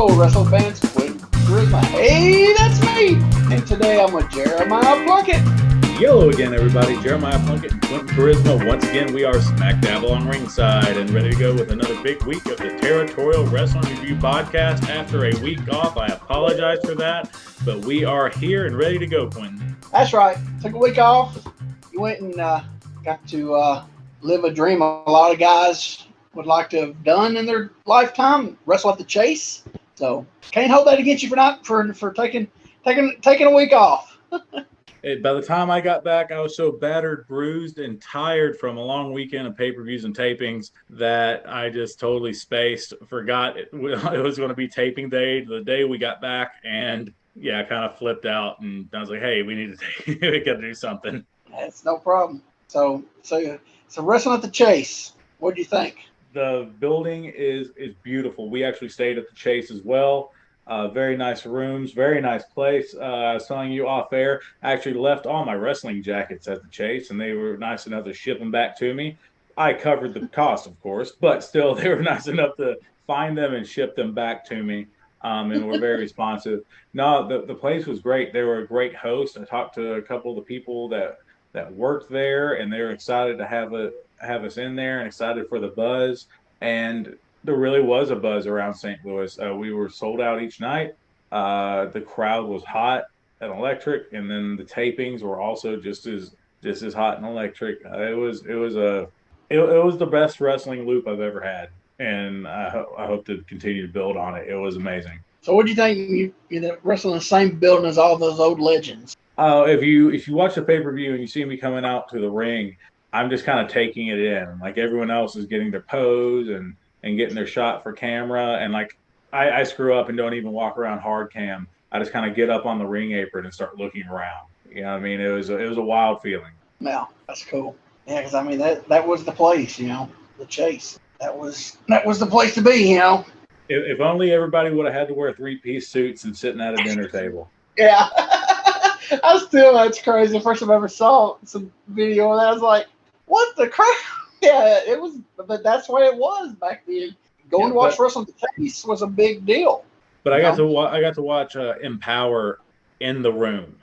Hello, wrestling fans. Quentin Charisma. Hey, that's me. And today I'm with Jeremiah Plunkett. Hello again, everybody. Jeremiah Plunkett and Quentin Charisma. Once again, we are smack dab along ringside and ready to go with another big week of the Territorial Rasslin Review podcast. After a week off, I apologize for that, but we are here and ready to go, Quentin. That's right. Took a week off. You went and got to live a dream a lot of guys would like to have done in their lifetime, wrestle at the Chase. So can't hold that against you for taking a week off. By the time I got back, I was so battered, bruised, and tired from a long weekend of pay-per-views and tapings that I just totally spaced, forgot it was going to be taping day the day we got back, and I kind of flipped out, and I was like, hey, we got to do something. That's no problem. So wrestling at the Chase, what do you think? The building is beautiful. We actually stayed at the Chase as well. Very nice rooms, very nice place. I was telling you off air, I actually left all my wrestling jackets at the Chase, and they were nice enough to ship them back to me. I covered the cost, of course, but still, they were nice enough to find them and ship them back to me, and were very responsive. No, the place was great. They were a great host. I talked to a couple of the people that worked there, and they were excited to have us in there and excited for the buzz. And there really was a buzz around St. Louis. We were sold out each night. The crowd was hot and electric, and then the tapings were also just as hot and electric. It was the best wrestling loop I've ever had, and I hope to continue to build on it. It was amazing. So, what do you think? You wrestling in the same building as all those old legends? If you watch the pay-per-view and you see me coming out to the ring, I'm just kind of taking it in. Like everyone else is getting their pose and getting their shot for camera. And like I screw up and don't even walk around hard cam. I just kind of get up on the ring apron and start looking around. You know what I mean? It was a wild feeling. Yeah, that's cool. Yeah, because I mean that was the place, the Chase. That was the place to be, If only everybody would have had to wear 3-piece suits and sitting at a dinner table. Yeah. That's crazy. The first time I ever saw some video of that, I was like, what the crap? Yeah, it was, but that's the way it was back then. Going to watch wrestling at the Chase was a big deal. But I got to watch Empower in the room,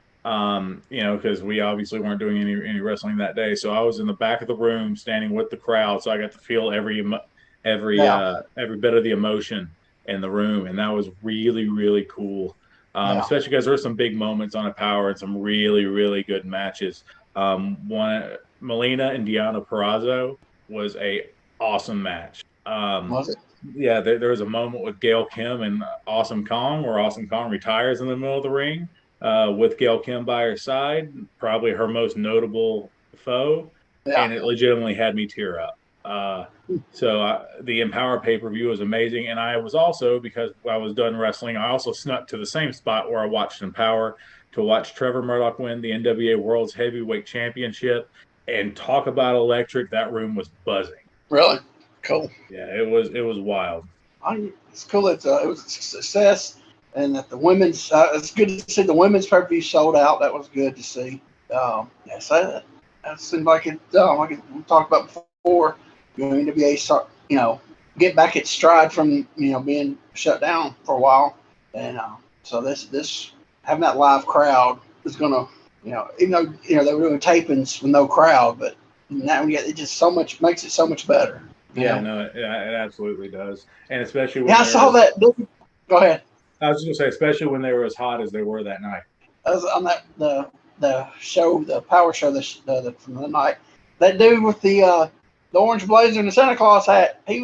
because we obviously weren't doing any wrestling that day. So I was in the back of the room, standing with the crowd, so I got to feel every bit of the emotion in the room, and that was really, really cool. Especially because there were some big moments on Empower and some really, really good matches. One, Melina and Deonna Purrazzo was a awesome match. Was it? Yeah, there was a moment with Gail Kim and Awesome Kong where Awesome Kong retires in the middle of the ring with Gail Kim by her side, probably her most notable foe, and it legitimately had me tear up. So the Empower pay-per-view was amazing, and I was also, because I was done wrestling, I also snuck to the same spot where I watched Empower to watch Trevor Murdoch win the NWA World's Heavyweight Championship. And talk about electric, that room was buzzing. Really? Cool. Yeah, it was wild. It's cool that it was a success, and that the women's. It's good to see the women's pay-per-view sold out. That was good to see. So that seemed like it. Like we talked about before, NWA get back its stride from being shut down for a while, and so this having that live crowd is gonna. Even though they were doing tapings with no crowd, but now it just makes it so much better. Yeah, no, it absolutely does, and especially when I saw that. Go ahead. I was just gonna say, especially when they were as hot as they were that night. I was on the show, the Power Show, from the night. That dude with the orange blazer and the Santa Claus hat. He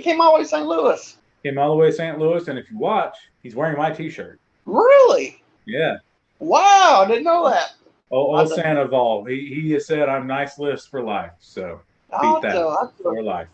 came all the way to St. Louis. Came all the way to St. Louis, and if you watch, he's wearing my T-shirt. Really? Yeah. Wow, I didn't know that. Old Sandoval. He has said I'm nice list for life. So beat that for life.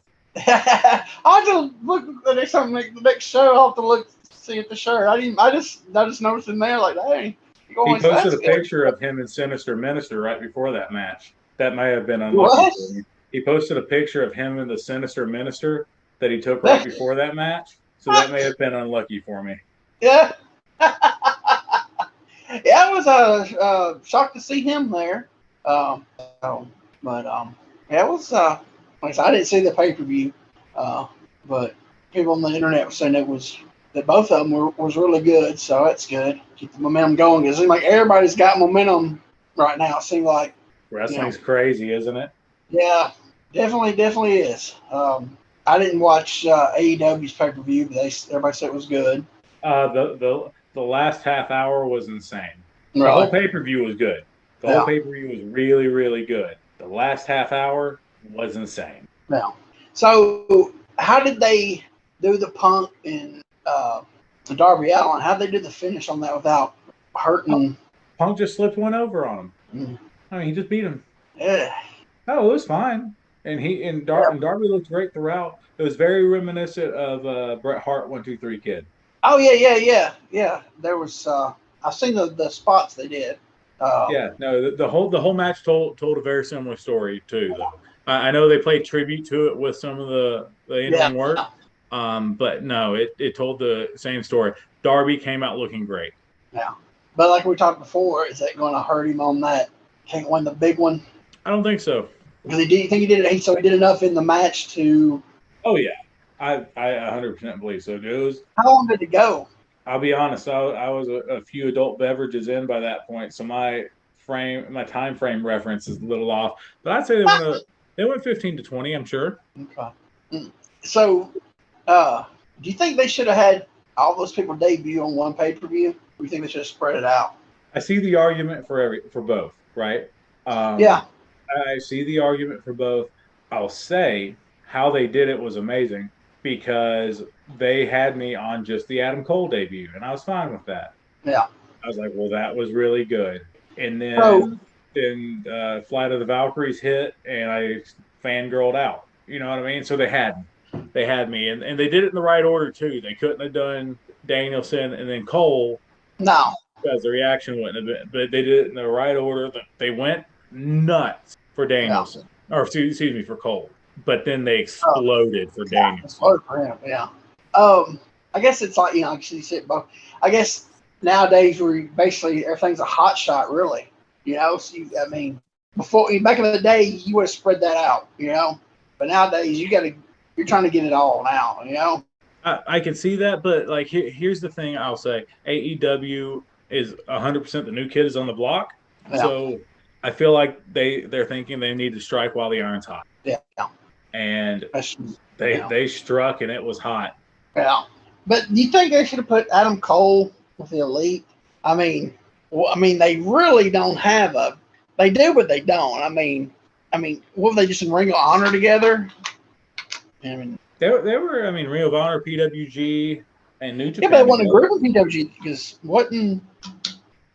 I'll have to look the next time, the next show. I'll have to look see at the shirt. I just noticed in there like, hey. He posted a picture of him and Sinister Minister right before that match. That may have been unlucky. What? He posted a picture of him and the Sinister Minister that he took right before that match. So that may have been unlucky for me. Yeah. Yeah, I was shocked to see him there. But it was like I said, I didn't see the pay-per-view, but people on the internet were saying it was that both of them was really good. So that's good. Keep the momentum going. It seems like everybody's got momentum right now. It seems like Wrestling's crazy, isn't it? Yeah, definitely is. I didn't watch AEW's pay per view, but everybody said it was good. The last half hour was insane. Really? The whole pay per view was good. The Yeah. whole pay per view was really, really good. The last half hour was insane. Yeah. So how did they do the Punk and Darby Allin? How did they do the finish on that without hurting? Punk just slipped one over on him. Mm. I mean, he just beat him. Yeah. Oh, it was fine. And Darby looked great throughout. It was very reminiscent of Bret Hart 1-2-3 Kid. Oh yeah. There was I've seen the spots they did. The whole match told a very similar story too. Though I know they played tribute to it with some of the in-ring work, but no, it told the same story. Darby came out looking great. Yeah, but like we talked before, is that going to hurt him on that? Can't win the big one. I don't think so. Because he did enough in the match to. Oh yeah, I 100% believe so. How long did it go? I'll be honest. I was a few adult beverages in by that point, so my time frame reference is a little off. But I'd say they went 15 to 20. I'm sure. Okay. So, do you think they should have had all those people debut on one pay per view? Or do you think they should have spread it out? I see the argument for both, right? Yeah. I see the argument for both. I'll say how they did it was amazing because they had me on just the Adam Cole debut, and I was fine with that. Yeah. I was like, well, that was really good. And then Flight of the Valkyries hit, and I fangirled out. You know what I mean? So they had me, and they did it in the right order too. They couldn't have done Danielson and then Cole. No. Because the reaction wouldn't have been, but they did it in the right order. They went nuts for Danielson, or excuse me, for Cole. But then they exploded for Danielson. Exploded for him, yeah. I guess it's like, actually said, but I guess nowadays where basically everything's a hot shot, really. So back in the day, you would have spread that out, But nowadays, you're trying to get it all now, I can see that, but like here's the thing I'll say: AEW is 100% the new kid is on the block, so I feel like they're thinking they need to strike while the iron's hot. Yeah. And they struck, and it was hot. Yeah. But do you think they should have put Adam Cole with the Elite? They really don't have they do, but they don't. What were they just in Ring of Honor together? They were, Ring of Honor, PWG, and New Japan. Yeah, but they won a group of PWG because wasn't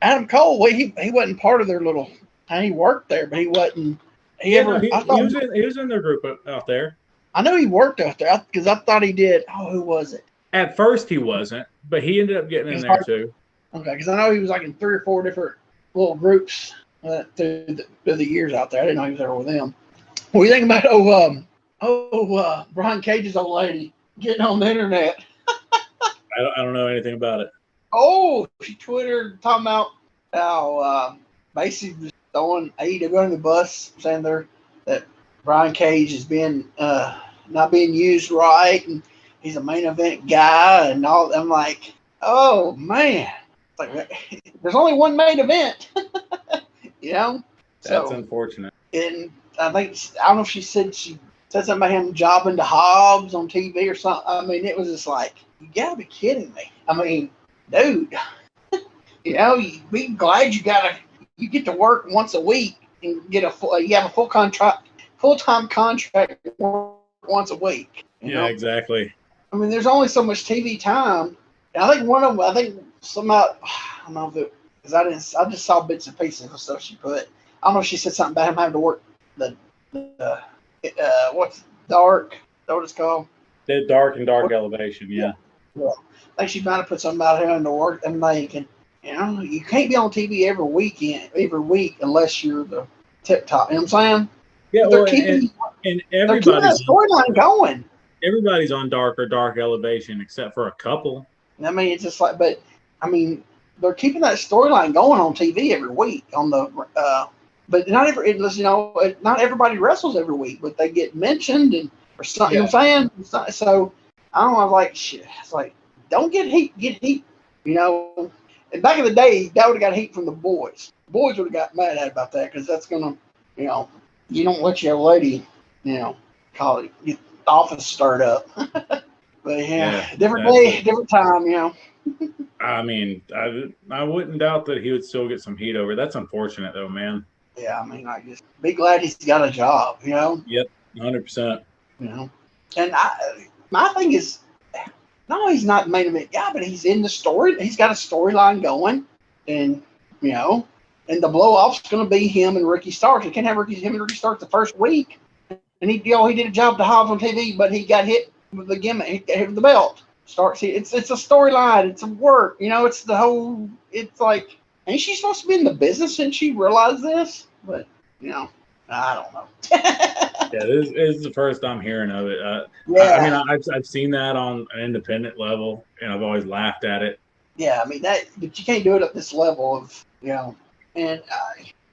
Adam Cole? He wasn't part of their little. He worked there, but he wasn't. He was in their group out there. I know he worked out there because I thought he did. Oh, who was it? At first, he wasn't, but he ended up getting in there too. Okay, because I know he was like in 3 or 4 different little groups through the years out there. I didn't know he was there with them. What do you think about Brian Cage's old lady getting on the internet? I don't know anything about it. Oh, she Twittered talking about how basically throwing AEW under the bus, saying that Brian Cage is being not being used right, and he's a main event guy, and all. I'm like, oh man, there's only one main event, That's unfortunate. And I don't know if she said something about him jobbing to Hobbs on TV or something. It was just like, you gotta be kidding me. Dude, you be glad you get to work once a week and you have a full-time contract once a week. Yeah, exactly. There's only so much TV time. And I think one of them, I don't know if it, because I just saw bits and pieces of stuff she put. I don't know if she said something about him having to work what's dark? Is that what it's called? The dark elevation, yeah. I think she might have put something about having to work and making. You can't be on TV every week unless you're the tip top. You know what I'm saying? Yeah, they're keeping that storyline going. Everybody's on dark elevation except for a couple. It's just like, but they're keeping that storyline going on TV every week on the. But not everybody wrestles every week, but they get mentioned or something. You know what I'm saying? So I don't know. Like shit. It's like, don't get heat. Get heat. And back in the day, that would have got heat from the boys. The boys would have got mad at about that because that's gonna, you don't let your lady, call it, get the office stirred up. But different day, different time. I mean, I wouldn't doubt that he would still get some heat over. That's unfortunate, though, man. Yeah, I mean, I just be glad he's got a job. Yep, 100%. And my thing is, no, he's not the main event guy, but he's in the story. He's got a storyline going, and and the blow off's going to be him and Ricky Starks. You can't have him and Ricky Starks the first week, and he did a job to have on TV, but he got hit with the gimmick. He got hit with the belt. Starks, it's a storyline. It's a work. It's the whole. It's like, ain't she supposed to be in the business and she realized this? But I don't know. This is the first I'm hearing of it. I mean, I've seen that on an independent level, and I've always laughed at it. Yeah, I mean but you can't do it at this level of and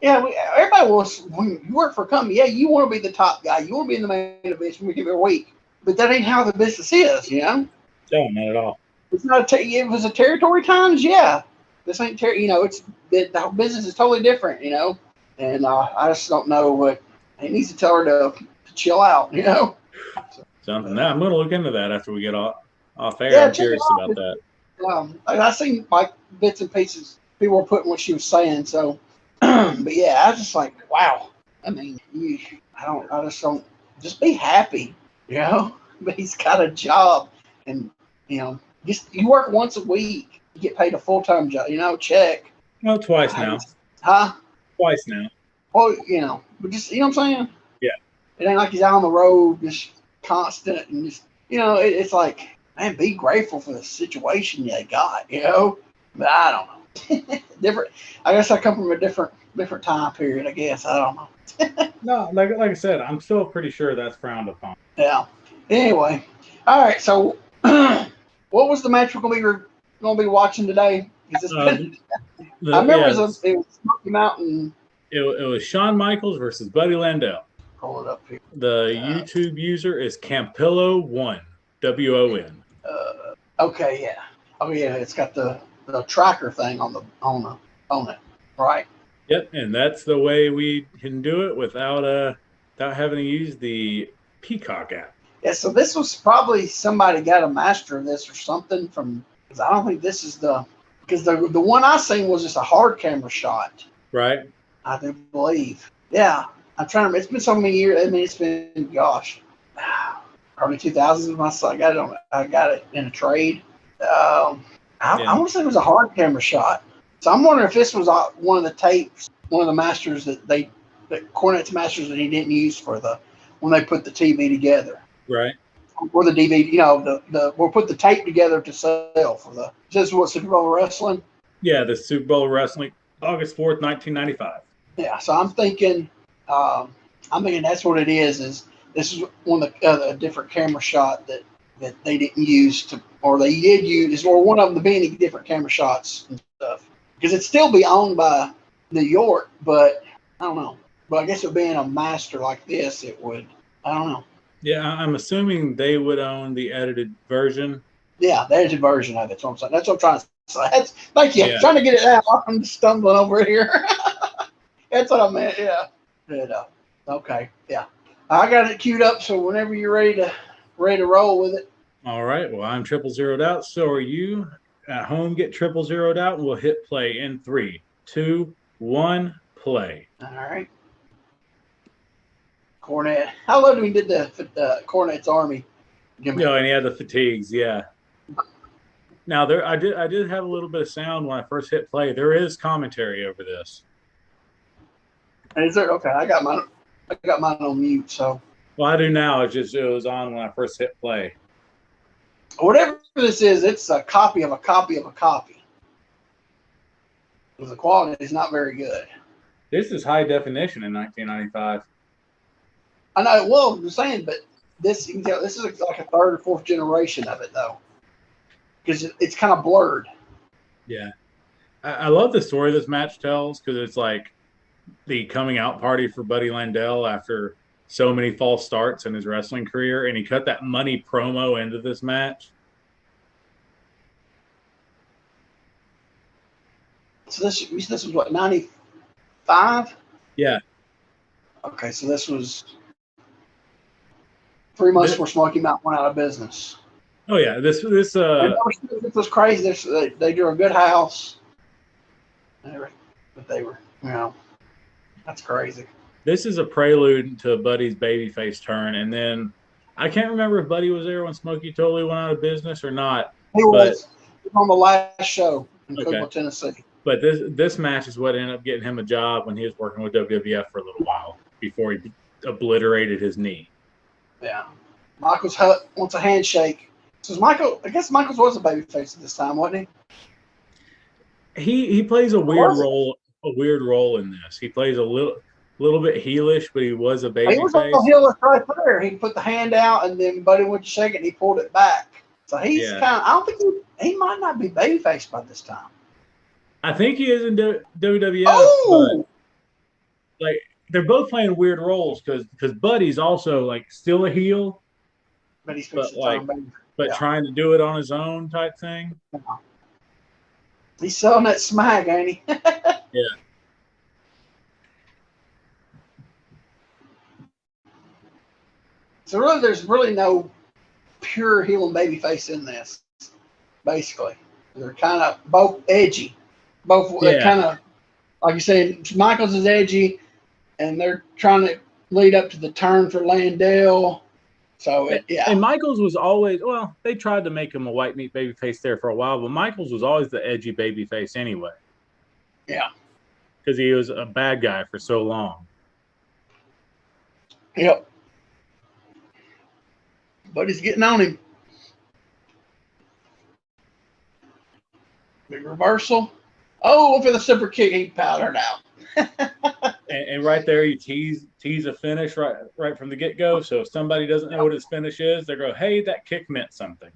everybody wants, when you work for a company, you want to be the top guy, you want to be in the main event every week, but that ain't how the business is, No, not at all. It's not it was a territory times, this ain't it's the whole business is totally different, and I just don't know what. He needs to tell her to chill out, Something. I'm going to look into that after we get off air. Yeah, I'm curious about that. I seen like bits and pieces. People were putting what she was saying. So, but I was just like, wow. I mean, I just don't. Just be happy, But he's got a job, and just you work once a week, you get paid a full-time job, check. Well, twice now. Huh? Twice now. Well, but just, what I'm saying? Yeah. It ain't like he's out on the road, just constant, and just, it's like, man, be grateful for the situation you got, But I don't know. Different. I guess I come from a different time period, I guess. I don't know. No, like I said, I'm still pretty sure that's frowned upon. Yeah. Anyway. All right, so what was the match we're going to be watching today? I remember it was Smoky Mountain. It was Shawn Michaels versus Buddy Landel. Pull it up here. The YouTube user is Campillo1, WON. Okay, yeah. Oh yeah, it's got the tracker thing on it, right? Yep, and that's the way we can do it without having to use the Peacock app. Yeah, so this was probably somebody got a master of this or something because I don't think this is because the one I seen was just a hard camera shot. Right. I do believe. Yeah. I'm trying to remember. It's been so many years. I mean, it's been, early 2000s. I got it in a trade. I want to say it was a hard camera shot. So I'm wondering if this was one of the tapes, one of the masters that Cornette's masters that he didn't use when they put the TV together. Right. Or the DVD, we'll put the tape together to sell this is what Super Bowl Wrestling? Yeah, the Super Bowl Wrestling, August 4th, 1995. Yeah, so I'm thinking that's what it is this is one of the different camera shot that they didn't use or they did use, or one of them being different camera shots and stuff. Because it'd still be owned by New York, but I don't know. But I guess it being a master like this, it would, I don't know. Yeah, I'm assuming they would own the edited version. Yeah, the edited version of it. That's what I'm saying. That's what I'm trying to say. Thank you. Yeah. I'm trying to get it out. I'm just stumbling over here. That's what I meant, yeah. Okay, yeah. I got it queued up, so whenever you're ready to roll with it. All right. Well, I'm 000'd out. So are you. At home, get 000'd out, and we'll hit play in 3, 2, 1, play. All right. Cornette. How long did we did the Cornette's Army? No, and he had the fatigues, yeah. Now I did have a little bit of sound when I first hit play. There is commentary over this. Is there? Okay, I got mine on mute. So. Well, I do now. It was on when I first hit play. Whatever this is, it's a copy of a copy of a copy. Because the quality is not very good. This is high definition in 1995. I know. Well, I'm saying, but this is like a third or fourth generation of it, though, because it's kind of blurred. Yeah, I love the story this match tells because it's like the coming out party for Buddy Landel after so many false starts in his wrestling career, and he cut that money promo into this match. So this was what, 95? Yeah. Okay, so this was 3 months before Smoky Mountain went out of business. Oh yeah, this And this was crazy. They do a good house, but they were, that's crazy. This is a prelude to Buddy's babyface turn, and then I can't remember if Buddy was there when Smokey totally went out of business or not. He was on the last show in Cookville, Tennessee. But this match is what ended up getting him a job when he was working with WWF for a little while before he obliterated his knee. Yeah, Michaels wants a handshake. I guess Michaels was a babyface at this time, wasn't he? He plays a weird role. A weird role in this. He plays a little bit heelish, but he was a babyface. He was a heelish right there. He put the hand out, and then Buddy went to shake it, and he pulled it back. So he's kind of. I don't think he might not be babyface by this time. I think he is in WWF. Oh, but, like they're both playing weird roles because Buddy's also like still a heel, but he's trying to do it on his own type thing. Yeah. He's selling that smag, ain't he? Yeah. So really, there's really no pure heel and babyface in this. Basically, they're kind of both edgy. They're kind of, like you said, Michaels is edgy, and they're trying to lead up to the turn for Landel. So And Michaels was always they tried to make him a white meat babyface there for a while, but Michaels was always the edgy babyface anyway. Yeah, because he was a bad guy for so long. Yep. But he's getting on him. Big reversal. Oh, for the super kick, he powdered out. and right there, you tease a finish right from the get-go. So if somebody doesn't know what his finish is, they go, hey, that kick meant something.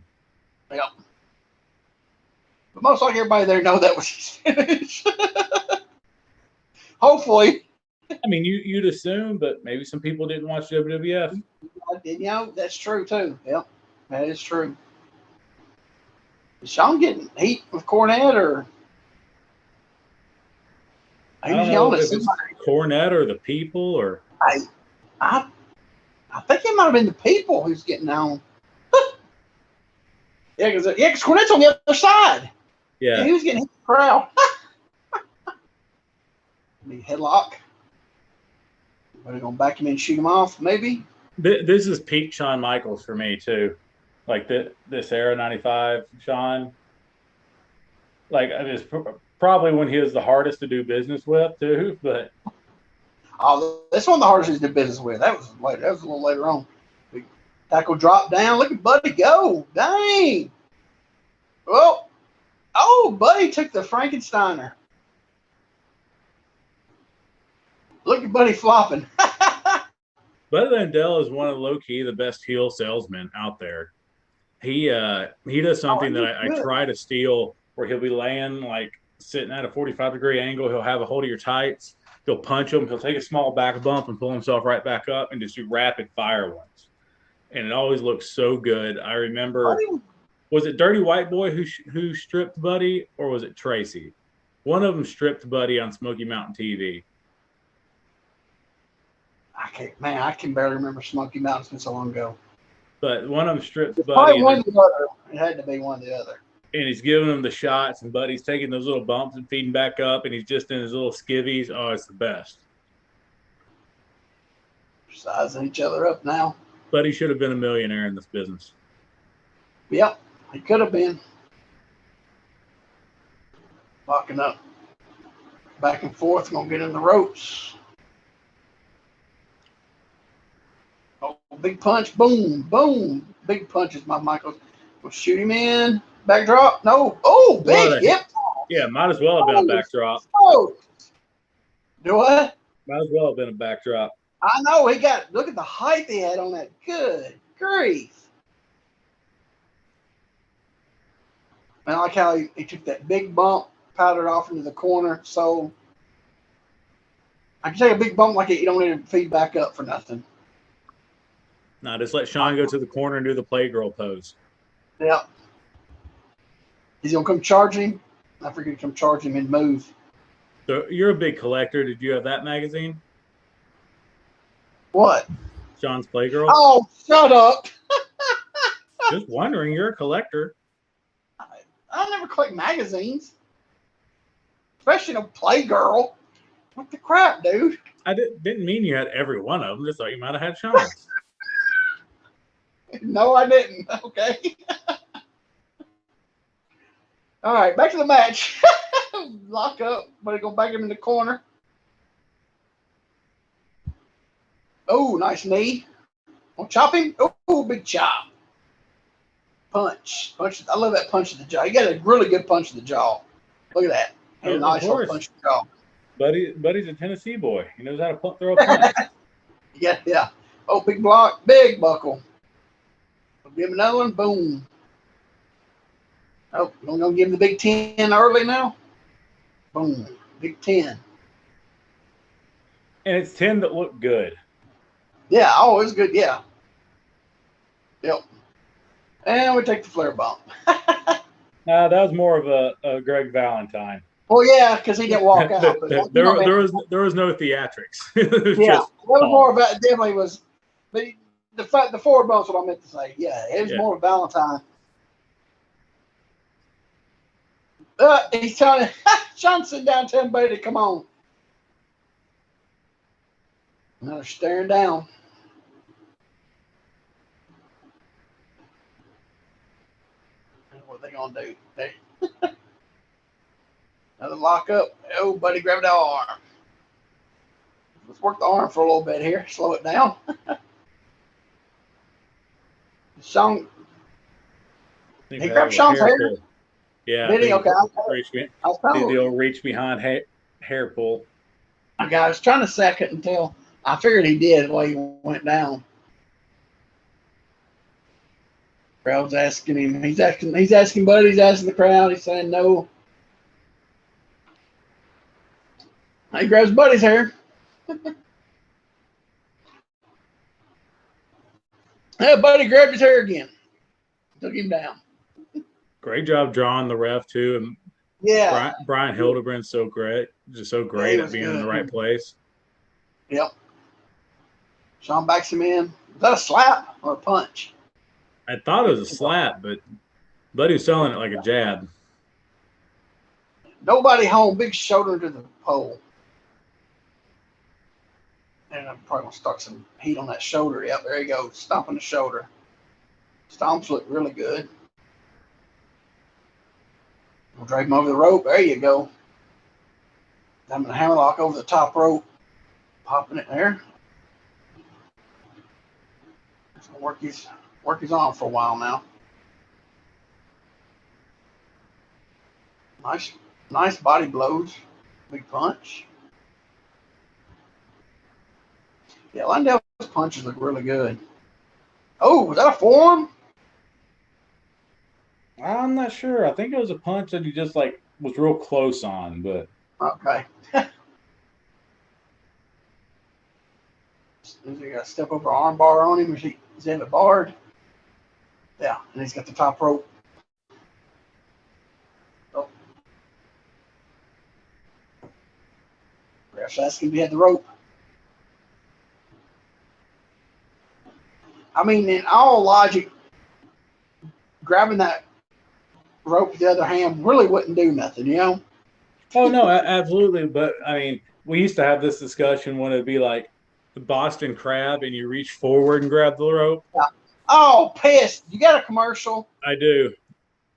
Yep. But most likely everybody there know that was his finish. Hopefully. I mean, you'd assume, but maybe some people didn't watch WWF. That's true, too. Yep, that is true. Is Shawn getting heat with Cornette, or? I don't know if it's Cornette or the people, or I think it might have been the people who's getting on. because Cornette's on the other side. Yeah, he was getting hit in the crowd. Headlock. Everybody gonna back him in and shoot him off, maybe. This is peak Shawn Michaels for me too, like this era '95 Shawn. Like it's probably when he was the hardest to do business with too. But that's one of the hardest to do business with. That was later. That was a little later on. Big tackle drop down. Look at Buddy go. Dang. Well, Buddy took the Frankensteiner. Look at Buddy flopping. Buddy Landel is one of low-key the best heel salesmen out there. He does something that I try to steal, where he'll be laying like sitting at a 45-degree angle. He'll have a hold of your tights. He'll punch him. He'll take a small back bump and pull himself right back up and just do rapid fire ones. And it always looks so good. I remember, was it Dirty White Boy who stripped Buddy, or was it Tracy? One of them stripped Buddy on Smoky Mountain TV. I can barely remember Smoky Mountain. It's been so long ago. But one of them stripped Buddy. Probably one or the other. It had to be one or the other. And he's giving him the shots, and Buddy's taking those little bumps and feeding back up, and he's just in his little skivvies. Oh, it's the best. Sizing each other up now. Buddy should have been a millionaire in this business. Yep, he could have been. Locking up. Back and forth, gonna get in the ropes. Oh, big punch, boom, boom. Big punches, my Michaels. Will shoot him in. Backdrop, no. Oh, big hip. Yeah, might as well have been a backdrop. Oh. Do what? Might as well have been a backdrop. I know, look at the height he had on that. Good grief. I like how he took that big bump, powdered off into the corner. So I can take a big bump like it. You don't need to feed back up for nothing. No, just let Shawn go to the corner and do the Playgirl pose. Yep. He's going to come charge him. I forget to come charge him and move. So you're a big collector. Did you have that magazine? What? Shawn's Playgirl? Oh, shut up. Just wondering, you're a collector. I never collect magazines. Especially no Playgirl. What the crap, dude? I didn't mean you had every one of them. Just thought you might have had Shawn's. No, I didn't. Okay. All right, back to the match. Lock up, but go back him in the corner. Oh, nice knee. Want to chop him? Oh, big chop. Punch. I love that punch in the jaw. You got a really good punch in the jaw. Look at that. And a nice little punch in the jaw. Buddy's a Tennessee boy. He knows how to throw a punch. Yeah. Oh, big block. Big buckle. Give him another one. Boom. Oh, we're going to give him the Big 10 early now? Boom. Big 10. And it's 10 that look good. Yeah, oh, it's good. Yeah. Yep. And we take the flare bump. That was more of a Greg Valentine. Well, yeah, because he didn't walk out. there was no theatrics. Yeah, it was more about definitely was the forward bump's what I meant to say. Yeah, it was more of Valentine. He's telling Shawn sitting down telling Buddy to come on. Now they're staring down. What are they gonna do? Another lock up. Oh, Buddy grabbed the arm. Let's work the arm for a little bit here. Slow it down. Shawn. He grabbed Shawn's hair. Pull. Yeah. Did he? Okay. The old reach behind hair pull. Okay, I was trying to say I couldn't tell. I figured he did while he went down. Crowd's asking him. He's asking Buddy. He's asking the crowd. He's saying no. He grabs Buddy's hair. Hey, Buddy grabbed his hair again. Took him down. Great job drawing the ref too, and yeah, Brian Hildebrand's so great, just so great at being in the right place. Yep. Shawn backs him in. Is that a slap or a punch? I thought it was a slap, but Buddy's selling it like a jab. Nobody home. Big shoulder to the pole. And I'm probably going to start some heat on that shoulder. Yep, there you go. Stomping the shoulder. Stomps look really good. We'll drag him over the rope. There you go. I'm going to hammerlock over the top rope. Popping it there. Just going to work his arm for a while now. Nice body blows. Big punch. Yeah, Landel's punches look really good. Oh, was that a forearm? I'm not sure. I think it was a punch that he just was real close on, but okay. Is he got to step over arm bar on him? Is he have it barred? Yeah, and he's got the top rope. Oh. Ref's asking if he had the rope. I mean, in all logic, grabbing that rope with the other hand really wouldn't do nothing, you know? Oh, no, absolutely. But, I mean, we used to have this discussion when it'd be like the Boston Crab and you reach forward and grab the rope. Yeah. Oh, pissed. You got a commercial? I do.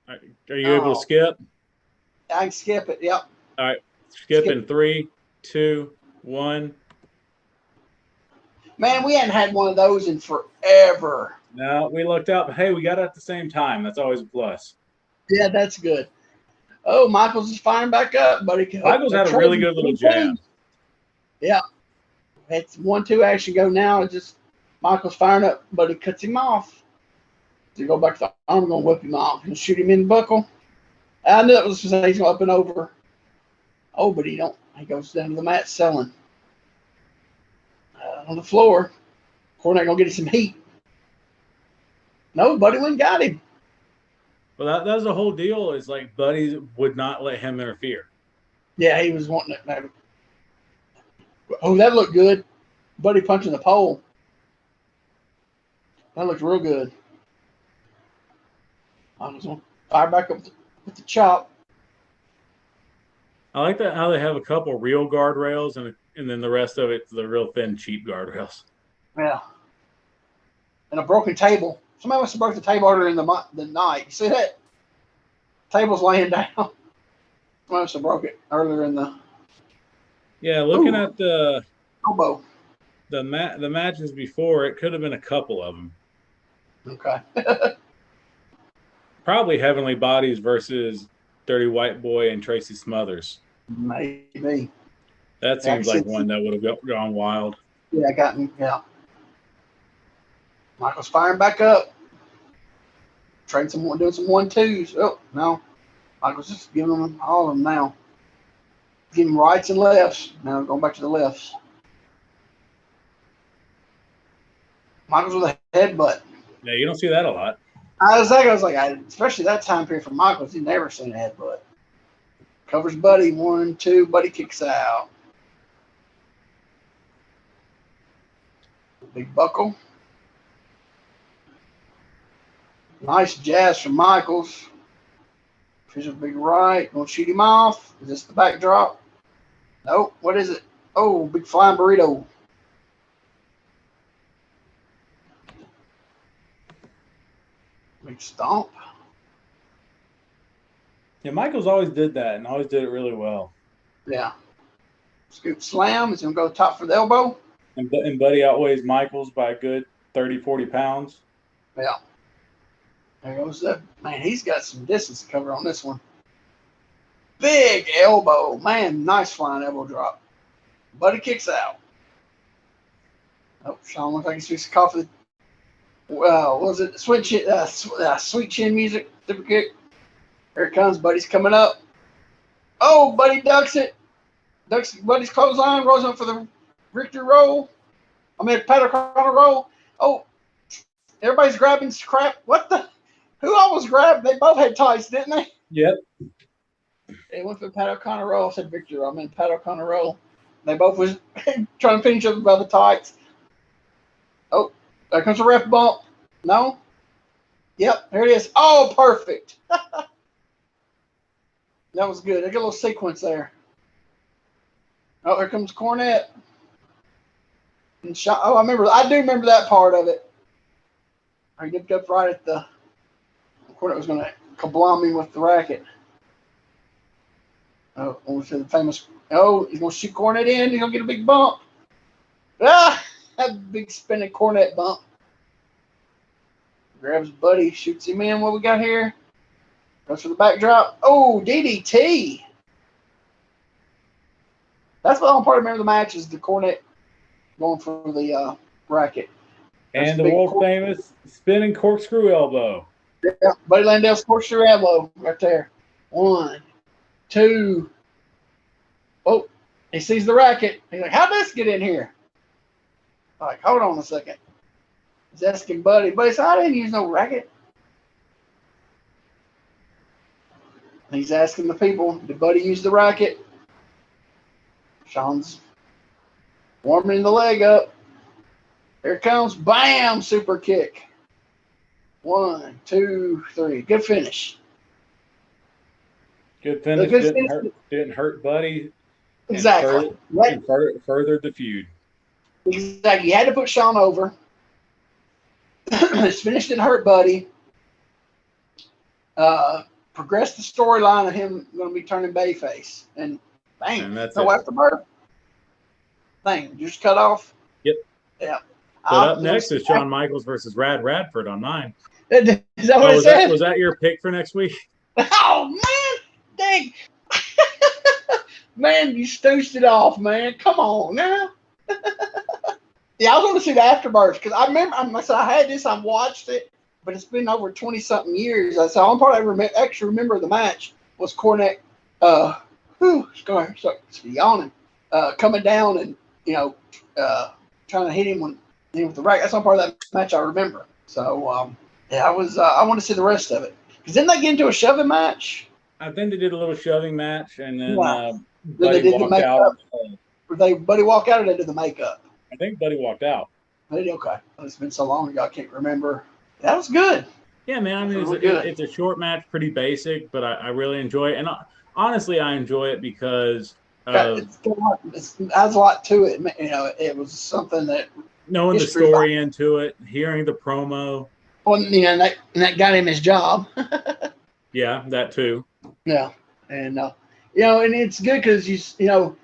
Are you able to skip? I can skip it, yep. All right. Skip in 3, 2, 1. Man, we hadn't had one of those in forever. No, we looked up. Hey, we got it at the same time. That's always a plus. Yeah, that's good. Oh, Michaels is firing back up, buddy. Michaels had a really good little jab. Yeah. It's 1-2 action go now. It's just Michaels firing up, but he cuts him off. So you go back to the arm, going to whip him off and shoot him in the buckle. I knew it was he's going up and over. Oh, but he don't. He goes down to the mat selling. On the floor. Cornet going to get him some heat. No, Buddy went and got him. Well, that was the whole deal. Is like Buddy would not let him interfere. Yeah, he was wanting it. Man. Oh, that looked good. Buddy punching the pole. That looked real good. I was going to fire back up with the chop. I like that how they have a couple real guardrails and then the rest of it's the real thin, cheap guardrails. Yeah. And a broken table. Somebody must have broke the table earlier in the night. You see that? Table's laying down. Somebody must have broke it earlier in the. Yeah, looking at the elbow. The matches before, it could have been a couple of them. Okay. Probably Heavenly Bodies versus Dirty White Boy and Tracy Smothers. Maybe. That seems like one that would have gone wild. Yeah, yeah. Michael's firing back up. Doing some 1-2s. Oh, no. Michael's just giving them all of them now. Giving rights and lefts. Now going back to the lefts. Michael's with a headbutt. Yeah, you don't see that a lot. I was like, especially that time period for Michael's, he never seen a headbutt. Covers Buddy, 1-2. Buddy kicks out. Big buckle. Nice jazz from Michaels. Here's a big right. Gonna shoot him off. Is this the backdrop? Nope. What is it? Oh, big flying burrito. Big stomp. Yeah, Michaels always did that and always did it really well. Yeah. Scoop slam. He's going to go top for the elbow. And Buddy outweighs Michaels by a good 30, 40 pounds. Yeah. There goes that. Man, he's got some distance to cover on this one. Big elbow. Man, nice flying elbow drop. Buddy kicks out. Oh, Shawn looks like he's fixing to cough with what was it? Sweet chin music. Super kick. Here it comes. Buddy's coming up. Oh, Buddy ducks it. Ducks Buddy's clothesline. Rolls up for the victory roll. Pat O'Connor roll. Oh, everybody's grabbing crap. What the? Who almost grabbed? They both had tights, didn't they? Yep. They went for the Pat O'Connor roll. I said victory roll. Pat O'Connor roll. They both was trying to finish up by the tights. Oh, there comes a ref bump. No? Yep, here it is. Oh, perfect. That was good. They got a little sequence there. Oh, here comes Cornette. And Shawn, I do remember that part of it. He dipped up right at the Cornette was going to kablam him with the racket. Oh, over to the famous. Oh, he's going to shoot Cornette in. He's going to get a big bump. Ah, that big spinning Cornette bump. Grabs Buddy, shoots him in. What we got here? Goes for the backdrop. Oh, DDT. That's the only part I remember the match is the Cornette going for the racket. And the world famous spinning corkscrew elbow. Yeah, Buddy Landel's corkscrew elbow right there. 1, 2. Oh, he sees the racket. He's like, how'd this get in here? I'm like, hold on a second. He's asking Buddy. Buddy said, I didn't use no racket. He's asking the people, did Buddy use the racket? Shawn's warming the leg up. Here it comes. Bam! Super kick. 1, 2, 3. Good finish. Good finish. Didn't hurt Buddy. Exactly. And furthered the feud. Exactly. You had to put Shawn over. His finish didn't hurt Buddy. Progressed the storyline of him going to be turning bayface. And bang. And that's no afterbirth. Bang. Just cut off. Yep. Yeah. But up next is Shawn Michaels versus Rad Radford on 9. Is that what it said? Was that your pick for next week? Oh, man. Dang. Man, you stoosed it off, man. Come on now. Yeah, I was going to see the afterbirth because I remember, I had this, I watched it, but it's been over 20-something years. That's the only part I actually remember of the match was Cornette, yawning, coming down and, trying to hit him with the rack. That's not part of that match I remember. So, I want to see the rest of it. Because didn't they get into a shoving match? I think they did a little shoving match, and then Yeah. Then they Buddy did the walked out. makeup. Buddy walk out, or they did the makeup? I think Buddy walked out. Okay. It's been so long ago, I can't remember. That was good. Yeah, man. I mean, Really good. it's a short match, pretty basic, but I really enjoy it. And honestly, I enjoy it because It has a lot to it. You know, it was something that knowing the story into it, hearing the promo. Well, you know, and that got him his job. Yeah, that too. Yeah, and you know, and it's good because you know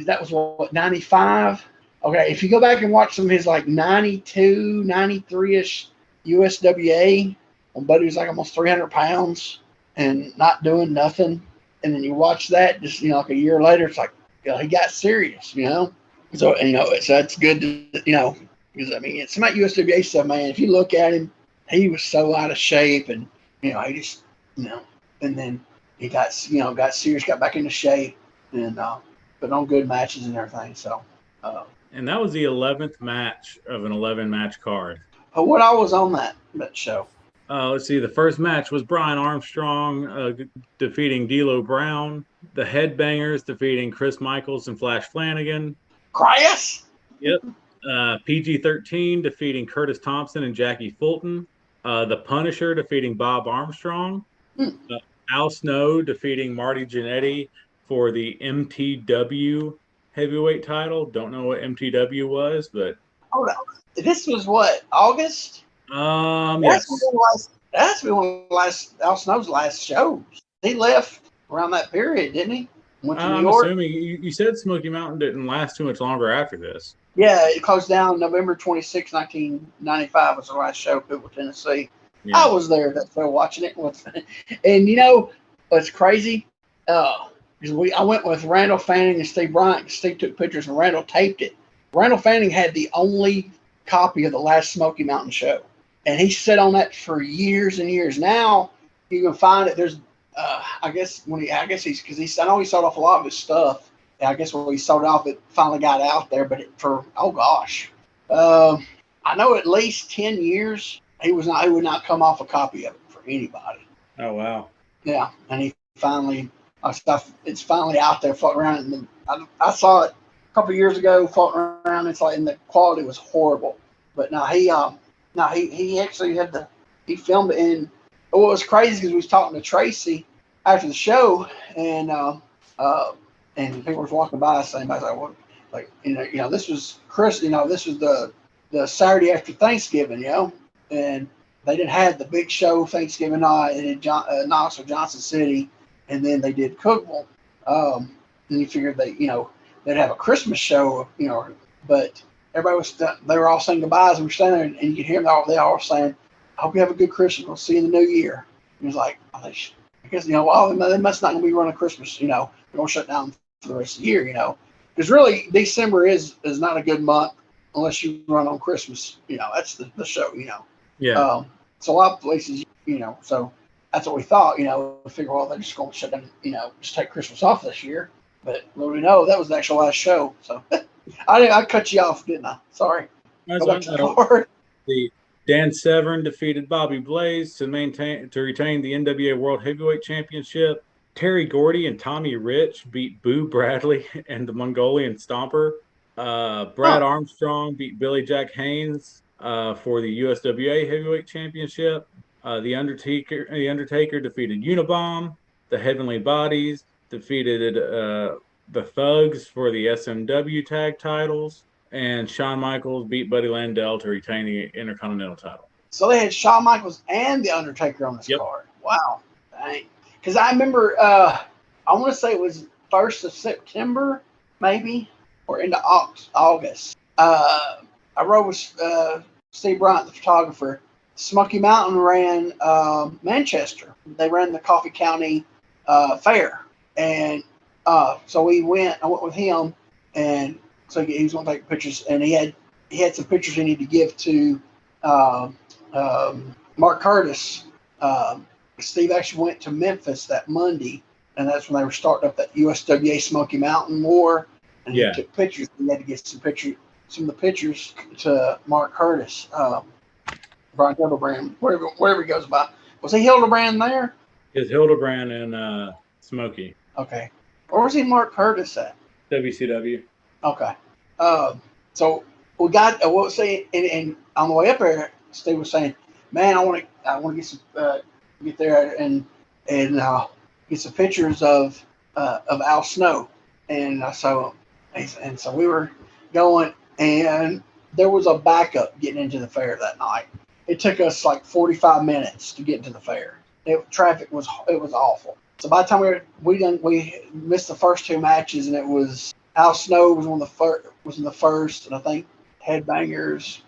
that was what 95. Okay, if you go back and watch some of his like 92, 93-ish USWA, when Buddy was like almost 300 pounds and not doing nothing, and then you watch that just like a year later, it's like he got serious, So so that's good to because I mean it's about USWA stuff, man. If you look at him, he was so out of shape, and he just and then he got serious, got back into shape, and put on good matches and everything. So. And that was the 11th match of an 11-match card. But what I was on that show? Let's see. The first match was Brian Armstrong defeating D'Lo Brown. The Headbangers defeating Chris Michaels and Flash Flanagan. Chris? Yep. PG-13 defeating Curtis Thompson and Jackie Fulton. The Punisher defeating Bob Armstrong. Al Snow defeating Marty Jannetty for the MTW heavyweight title. Don't know what MTW was, but hold on. This was what, August? Yes. That's been one of Al Snow's last shows. He left around that period, didn't he? Went to New York. I'm assuming you said Smoky Mountain didn't last too much longer after this. Yeah, it closed down November 26, 1995 was the last show, Pittsburgh, Tennessee. Yeah. I was there that show watching it. And what's crazy? I went with Randall Fanning and Steve Bryant. Steve took pictures and Randall taped it. Randall Fanning had the only copy of the last Smoky Mountain show, and he sat on that for years and years. Now you can find it. There's, I know he sold off a lot of his stuff. I guess when he sold off, it finally got out there. But I know at least 10 years he would not come off a copy of it for anybody. Oh wow. Yeah, and he finally. It's finally out there floating around. And I saw it a couple of years ago floating around. It's like, and the quality was horrible. But now he actually he filmed it. And what was crazy because we was talking to Tracy after the show, and people was walking by saying, this was Chris, this was the Saturday after Thanksgiving, and they didn't have the big show Thanksgiving night in Knoxville, Johnson City. And then they did Cookville. And you figured they'd have a Christmas show, but everybody they were all saying goodbyes, and we're standing there, and you could hear them they all were saying, I hope you have a good Christmas. We'll see you in the new year. It was like, I guess, they must not going to be running Christmas, they're going to shut down for the rest of the year, Because really, December is not a good month unless you run on Christmas, that's the show, Yeah. So a lot of places, so that's what we thought, we figure, well, they're just going to shut down, just take Christmas off this year. But we know that was the actual last show. So I cut you off, didn't I? Sorry. The Dan Severn defeated Bobby Blaze to retain the NWA World Heavyweight Championship. Terry Gordy and Tommy Rich beat Boo Bradley and the Mongolian Stomper. Brad Armstrong beat Billy Jack Haynes for the USWA Heavyweight Championship. The Undertaker defeated Unabomb. The Heavenly Bodies defeated the Thugs for the SMW tag titles. And Shawn Michaels beat Buddy Landel to retain the Intercontinental title. So they had Shawn Michaels and the Undertaker on this card. Wow. Dang. Because I remember, I want to say it was 1st of September, maybe, or into August. I rode with Steve Bryant, the photographer. Smoky Mountain ran Manchester. They ran the Coffee County Fair. And so I went with him, and so he was going to take pictures, and he had some pictures he needed to give to Mark Curtis. Steve actually went to Memphis that Monday, and that's when they were starting up that USWA Smoky Mountain War. And he took pictures. He had to get some of the pictures to Mark Curtis, Brian Hildebrand, wherever he goes by. Was he Hildebrand there? Is Hildebrand in Smokey. Okay. Where was he Mark Curtis at? WCW. Okay. So we got what was saying, and on the way up there, Steve was saying, "Man, I want to get some get there and get some pictures of Al Snow." And so we were going, and there was a backup getting into the fair that night. It took us like 45 minutes to get into the fair. Traffic was awful. So by the time we missed the first two matches, and it was Al Snow was in the first, and I think Headbangers,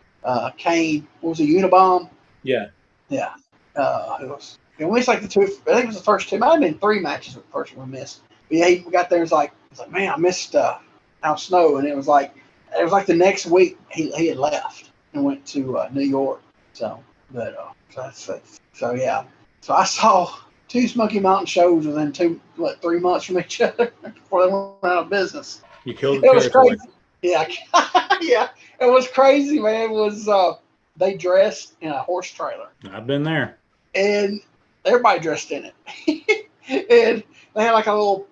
Kane, what was it, Unabomb? Yeah. Yeah. It was. We missed like the two. I think it was the first two. Might have been three matches with the first one we missed. But yeah, we got there. It was like, man, I missed Al Snow, and it was like the next week he had left and went to New York. So, but so yeah. So I saw two Smoky Mountain shows within 3 months from each other before they went out of business. You killed the It was territory. crazy. Yeah, yeah. It was crazy, man. It was they dressed in a horse trailer. I've been there. And everybody dressed in it. And they had like a little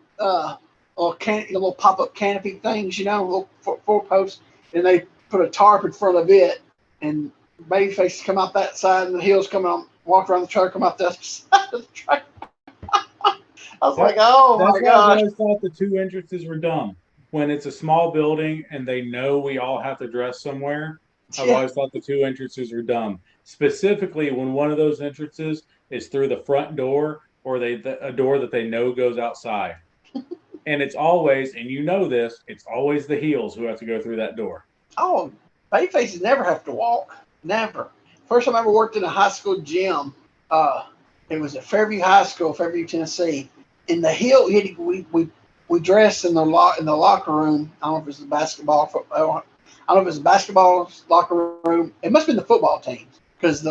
pop-up canopy things, little four posts, and they put a tarp in front of it, and babyfaces come out that side, and the heels come on, walk around the trailer, come out the other side of the trailer. I was like, oh my gosh. I always thought the two entrances were dumb. When it's a small building and they know we all have to dress somewhere, I've always thought the two entrances were dumb. Specifically, when one of those entrances is through the front door or a door that they know goes outside. And it's always, and you know this, it's always the heels who have to go through that door. Oh, babyfaces never have to walk. Never. First time I ever worked in a high school gym, it was at Fairview High School, Fairview, Tennessee. In the heel, we dressed in the locker room. I don't know if it was the basketball. I don't know if it was the basketball locker room. It must have been the football teams because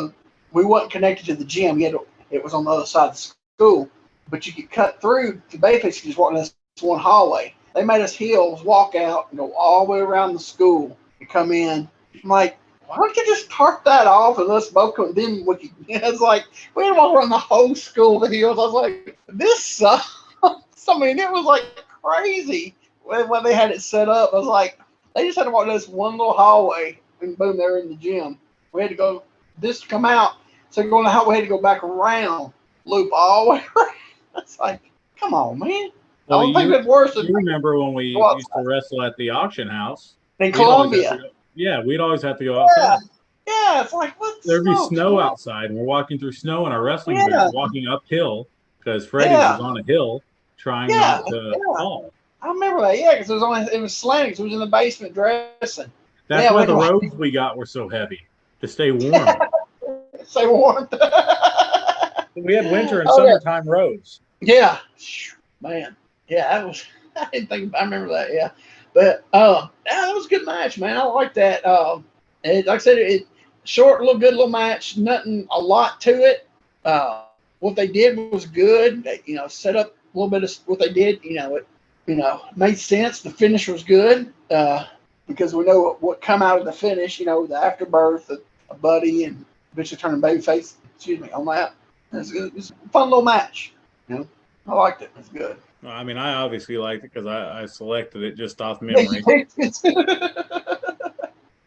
we wasn't connected to the gym. It was on the other side of the school, but you could cut through the babyface just walking this one hallway. They made us heels walk out and go all the way around the school and come in. I'm like, why don't you just tarp that off and let's both come? Then it's like we had to walk around the whole school with heels. I was like, this sucks. I mean, it was like crazy when they had it set up. I was like, they just had to walk this one little hallway and boom, they're in the gym. We had to go this to come out. So going the hallway, we had to go back around, loop all the way around. It's like, come on, man. Well, I don't think it's worse than you remember when we used to wrestle at the auction house in Columbia. We'd always have to go outside. Yeah, it's like, what? There'd be snow outside, and we're walking through snow in our wrestling boots, walking uphill because Freddie was on a hill trying not to fall. I remember that, because it was slanting. So it was in the basement dressing. That's why the robes we got were so heavy to stay warm. Stay warm. We had winter and summertime robes. Yeah, man. Yeah, that was. I didn't think. I remember that. Yeah, but that was a good match, man. I like that. Like I said, it short, good little match. Nothing, a lot to it. What they did was good. They, set up a little bit of what they did. It made sense. The finish was good because we know what come out of the finish. The afterbirth of Buddy and eventually turning babyface. Excuse me on that. It was a fun little match. I liked it. It was good. Well, I mean, I obviously liked it because I selected it just off memory.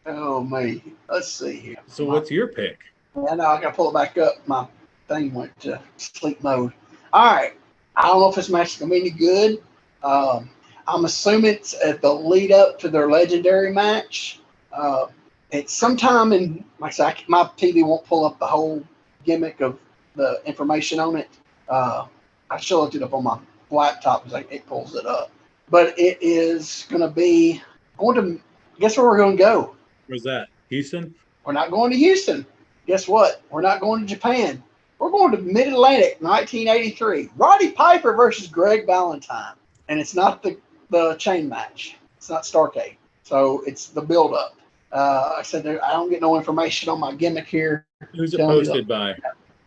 Oh, me. Let's see here. So what's your pick? I know. I got to pull it back up. My thing went to sleep mode. All right. I don't know if this match is going to be any good. I'm assuming it's at the lead up to their legendary match. It's sometime in, like I said, my TV won't pull up the whole gimmick of the information on it. I should looked it up on my laptop because it pulls it up. But it is going to be guess where we're going to go? Where's that? Houston? We're not going to Houston. Guess what? We're not going to Japan. We're going to Mid-Atlantic, 1983. Roddy Piper versus Greg Valentine. And it's not the chain match. It's not Starrcade. So it's the build-up. I said I don't get no information on my gimmick here. Who's it posted by?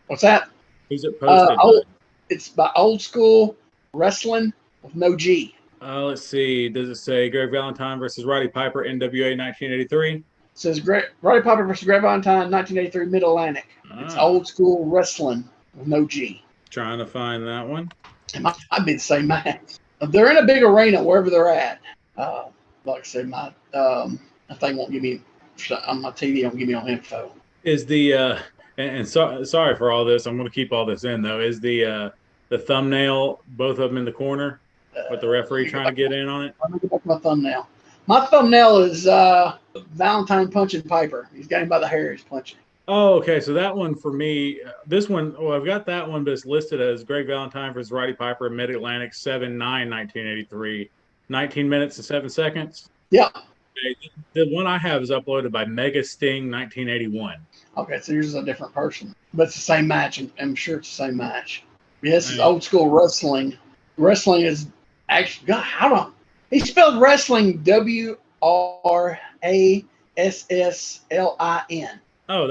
What's that? Who's it posted by? It's by Old School Wrestling with no G. Let's see. Does it say Greg Valentine versus Roddy Piper, NWA 1983? It says Roddy Piper versus Greg Valentine, 1983 Mid-Atlantic. It's Old School Wrestling with no G. Trying to find that one. It might be the same match. They're in a big arena wherever they're at. Like I said, my thing won't give me on my TV. Won't give me no info. Is the sorry for all this. I'm going to keep all this in though. Is the thumbnail both of them in the corner with the referee trying to get in on it? Let me get back to my thumbnail. My thumbnail is Valentine punching Piper. He's got him by the hair. He's punching. Oh, okay. So that one for me, this one, I've got that one, but it's listed as Greg Valentine versus Roddy Piper, Mid-Atlantic, 7/9/1983, 19 minutes and 7 seconds. Yeah. Okay. The one I have is uploaded by Mega Sting, 1981. Okay, so yours is a different person, but it's the same match. I'm sure it's the same match. Yeah, this is old school wrestling. Wrestling is actually, God, how do he spelled wrestling WRASSLIN. Oh,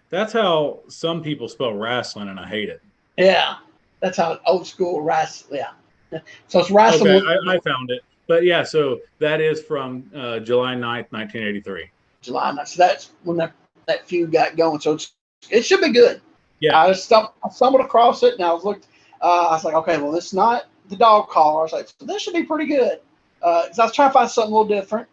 that's how some people spell wrestling, and I hate it. Yeah, that's how old school wrestling. Yeah, so it's wrestling. Okay, I found it, but yeah, so that is from July 9th, 1983. July 9th. So that's when that feud got going. So it should be good. Yeah, I stumbled across it, and I was like, okay, well, this is not the dog collar. I was like, so this should be pretty good. Because I was trying to find something a little different.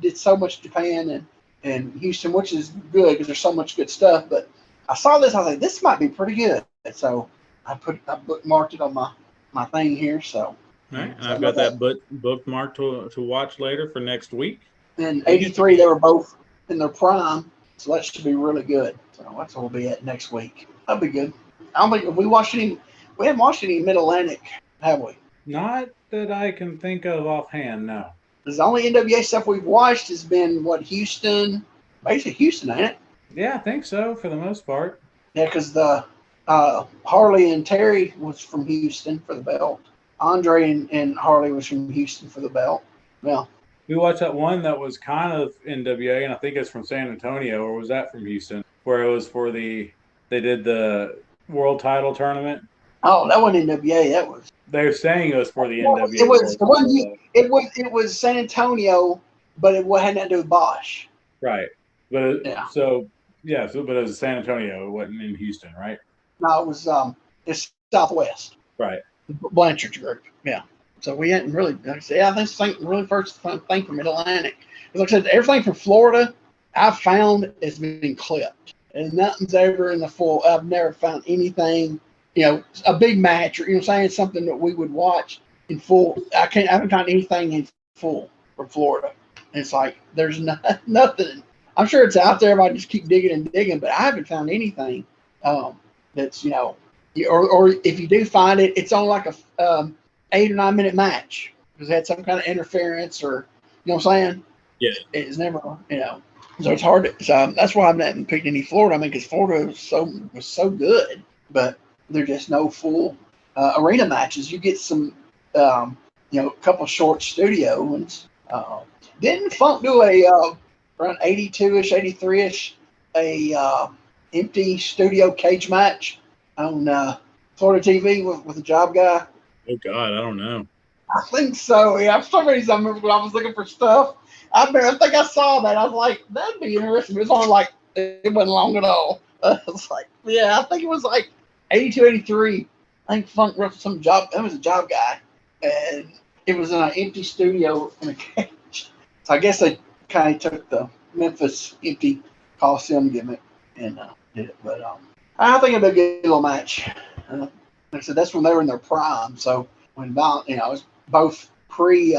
Did so much Japan and Houston, which is good because there's so much good stuff. But I saw this, I was like, this might be pretty good. So I bookmarked it on my thing here. So all right, and I've got that bookmarked to watch later for next week. In '83, they were both in their prime, so that should be really good. So that's what we'll be at next week. That'll be good. I don't think we haven't watched any Mid-Atlantic, have we? Not that I can think of offhand, no. The only NWA stuff we've watched has been Houston, basically Houston, ain't it? Yeah, I think so for the most part. Yeah, because the Harley and Terry was from Houston for the belt. Andre and Harley was from Houston for the belt. Well, we watched that one that was kind of NWA, and I think it's from San Antonio, or was that from Houston? Where it was they did the world title tournament. Oh, that wasn't NWA. That was. They're saying it was for the NWA. It was San Antonio, but it had nothing to do with Bosch. Right, but but it was San Antonio. It wasn't in Houston, right? No, it was it's Southwest. Right. Blanchard's group. Yeah. So we hadn't really. Like I said, I think it's really first thing from Mid-Atlantic. Like I said, everything from Florida, I've found has been clipped, and nothing's ever in the full. I've never found anything. A big match, or saying something that we would watch in full. I haven't found anything in full from Florida. And it's like there's nothing. I'm sure it's out there. Everybody just keep digging and digging, but I haven't found anything that's or if you do find it, it's on like a 8 or 9 minute match because it had some kind of interference or what I'm saying. Yeah, it's never so it's hard to. So that's why I haven't picked any Florida. I mean, because Florida was so good, but there's just no full arena matches. You get some, a couple short studio ones. Didn't Funk do around 82-ish, 83-ish, empty studio cage match on Florida TV with a job guy? Oh, God, I don't know. I think so. Yeah, for some reason, I remember when I was looking for stuff. I think I saw that. I was like, that'd be interesting. It was only it wasn't long at all. I was like, yeah, I think it was 82, 83. I think Funk wrote some job. That was a job guy. And it was in an empty studio in a cage. So I guess they kind of took the Memphis empty Coliseum gimmick and did it. But I think it'd be a good little match. Like I said, that's when they were in their prime. So when it was both pre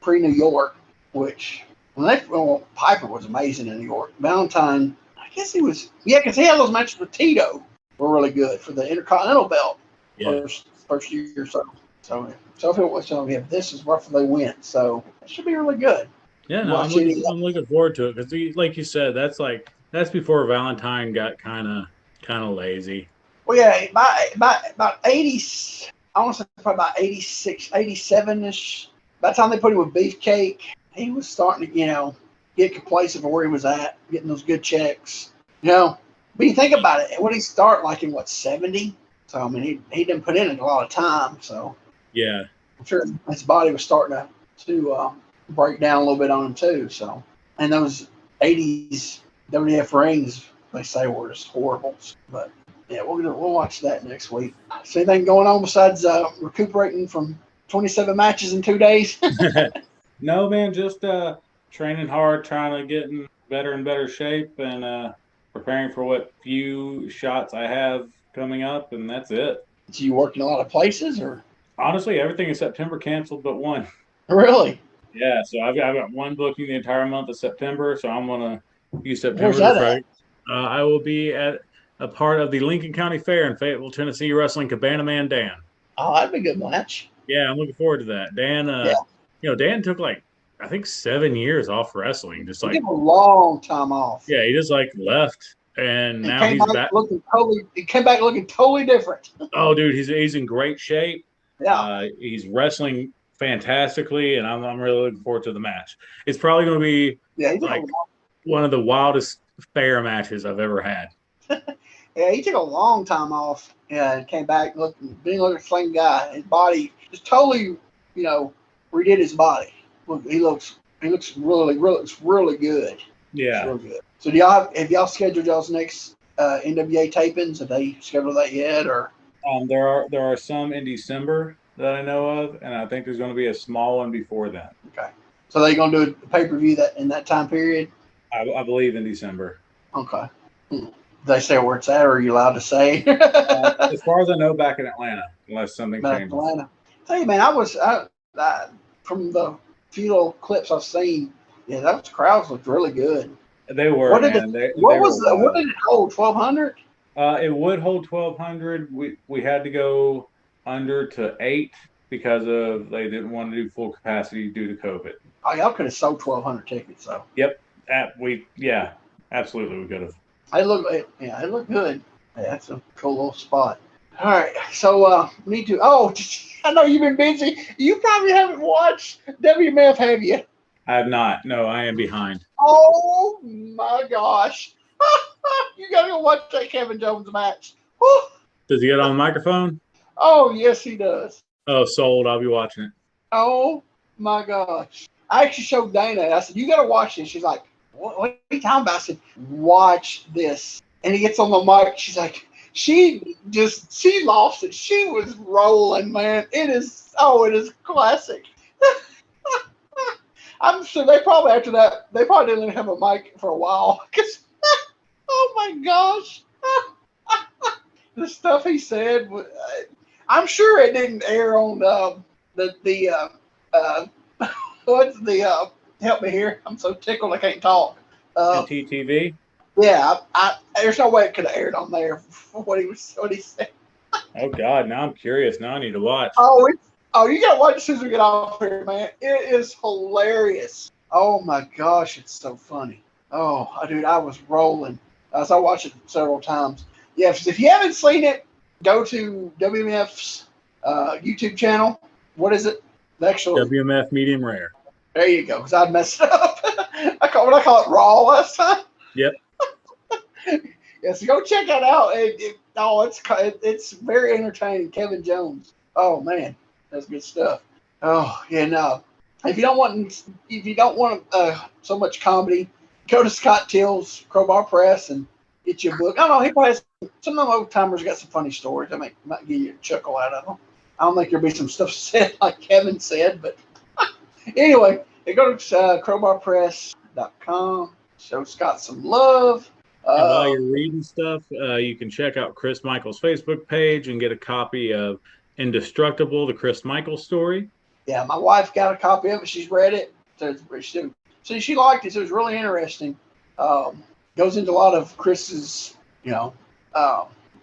New York, which Piper was amazing in New York. Valentine, I guess he was, because he had those matches with Tito were really good for the Intercontinental belt first year or so. This is roughly they went. So it should be really good. Yeah, no, I'm looking forward to it because, like you said, that's before Valentine got kind of lazy. Well, yeah, about 80, I want to say probably about 86, 87-ish. By the time they put him with Beefcake, he was starting to, get complacent for where he was at, getting those good checks. But you think about it, when he start in 70? So, I mean, he didn't put in a lot of time. So, yeah, I'm sure his body was starting to break down a little bit on him too. So, and those 80s WWF rings, they say, were just horrible. But Yeah, we'll watch that next week. So anything going on besides recuperating from 27 matches in 2 days? No, man, just training hard, trying to get in better and better shape, and preparing for what few shots I have coming up, and that's it. So you work in a lot of places, or Honestly, everything in September canceled but one. really? Yeah, so I've got one booking the entire month of September, so I'm gonna use Where's September to that try. at? I will be at a part of the Lincoln County Fair in Fayetteville, Tennessee, wrestling Cabana Man Dan. Oh, that'd be a good match. Yeah, I'm looking forward to that. Dan, Yeah, Dan took like I think 7 years off wrestling, just he like took a long time off yeah, he just like left, and and now came he's back back. looking totally. He came back looking totally different. Oh, dude, he's in great shape. Yeah, He's wrestling fantastically, and I'm really looking forward to the match. It's probably going to be yeah, he took a like one of the wildest fair matches I've ever had. yeah, he took a long time off. Yeah, and came back being like the same guy. His body just totally, redid his body. Look, he looks really good. It's Yeah, real good. So have y'all scheduled y'all's next NWA tapings? Have they scheduled that yet, or? there are some in December that I know of, and I think there's going to be a small one before then. Okay. So they gonna do a pay per view that in that time period? I believe in December. Okay. They say where it's at, or are you allowed to say? As far as I know, back in Atlanta, unless something Back changes. Atlanta. Tell you, man, I from the few little clips I've seen, yeah, those crowds looked really good. They were, What did man. it? They What were was the? What wild. did it hold? 1,200. It would hold 1,200. We had to go under to 8 because of they didn't want to do full capacity due to COVID. Oh, y'all could have sold 1,200 tickets, though. Yep. Absolutely we could have. It looked good. Yeah, that's a cool little spot. All right, so need to. Oh, I know you've been busy. You probably haven't watched WMF, have you? I have not. No, I am behind. Oh my gosh! You gotta go watch that Kevin Jones match. Whew. Does he get on the microphone? Oh yes, he does. Oh, sold. I'll be watching it. Oh my gosh! I actually showed Dana. I said, "You gotta watch this." She's like, "What are you talking about?" I said, "Watch this." And he gets on the mic. She's like, she lost it. She was rolling, man. It is classic. I'm sure they probably after that they probably didn't have a mic for a while because oh my gosh, the stuff he said. I'm sure it didn't air on what's the help me here. I'm so tickled I can't talk. TTV? Yeah, there's no way it could have aired on there. What he said. Oh God, now I'm curious. Now I need to watch. Oh, you gotta watch as soon as we get off here, man. It is hilarious. Oh my gosh, it's so funny. Oh, dude, I was rolling. So I watched it several times. Yeah, if you haven't seen it, go to WMF's YouTube channel. What is it? The actual WMF Medium Rare. There you go. Because I'd messed it up. I call it Raw last time. Yep. Yeah, so go check that out. It's very entertaining. Kevin Jones. Oh man, that's good stuff. Oh yeah, no. If you don't want so much comedy, go to Scott Till's Crowbar Press and get you a book. I don't know. He probably has, some of them old timers got some funny stories. I might give you a chuckle out of them. I don't think there'll be some stuff said like Kevin said, but anyway, go to crowbarpress.com. Show Scott some love. And while you're reading stuff, you can check out Chris Michael's Facebook page and get a copy of Indestructible, the Chris Michael story. Yeah, my wife got a copy of it. She's read it. She liked it. It was really interesting. Goes into a lot of Chris's,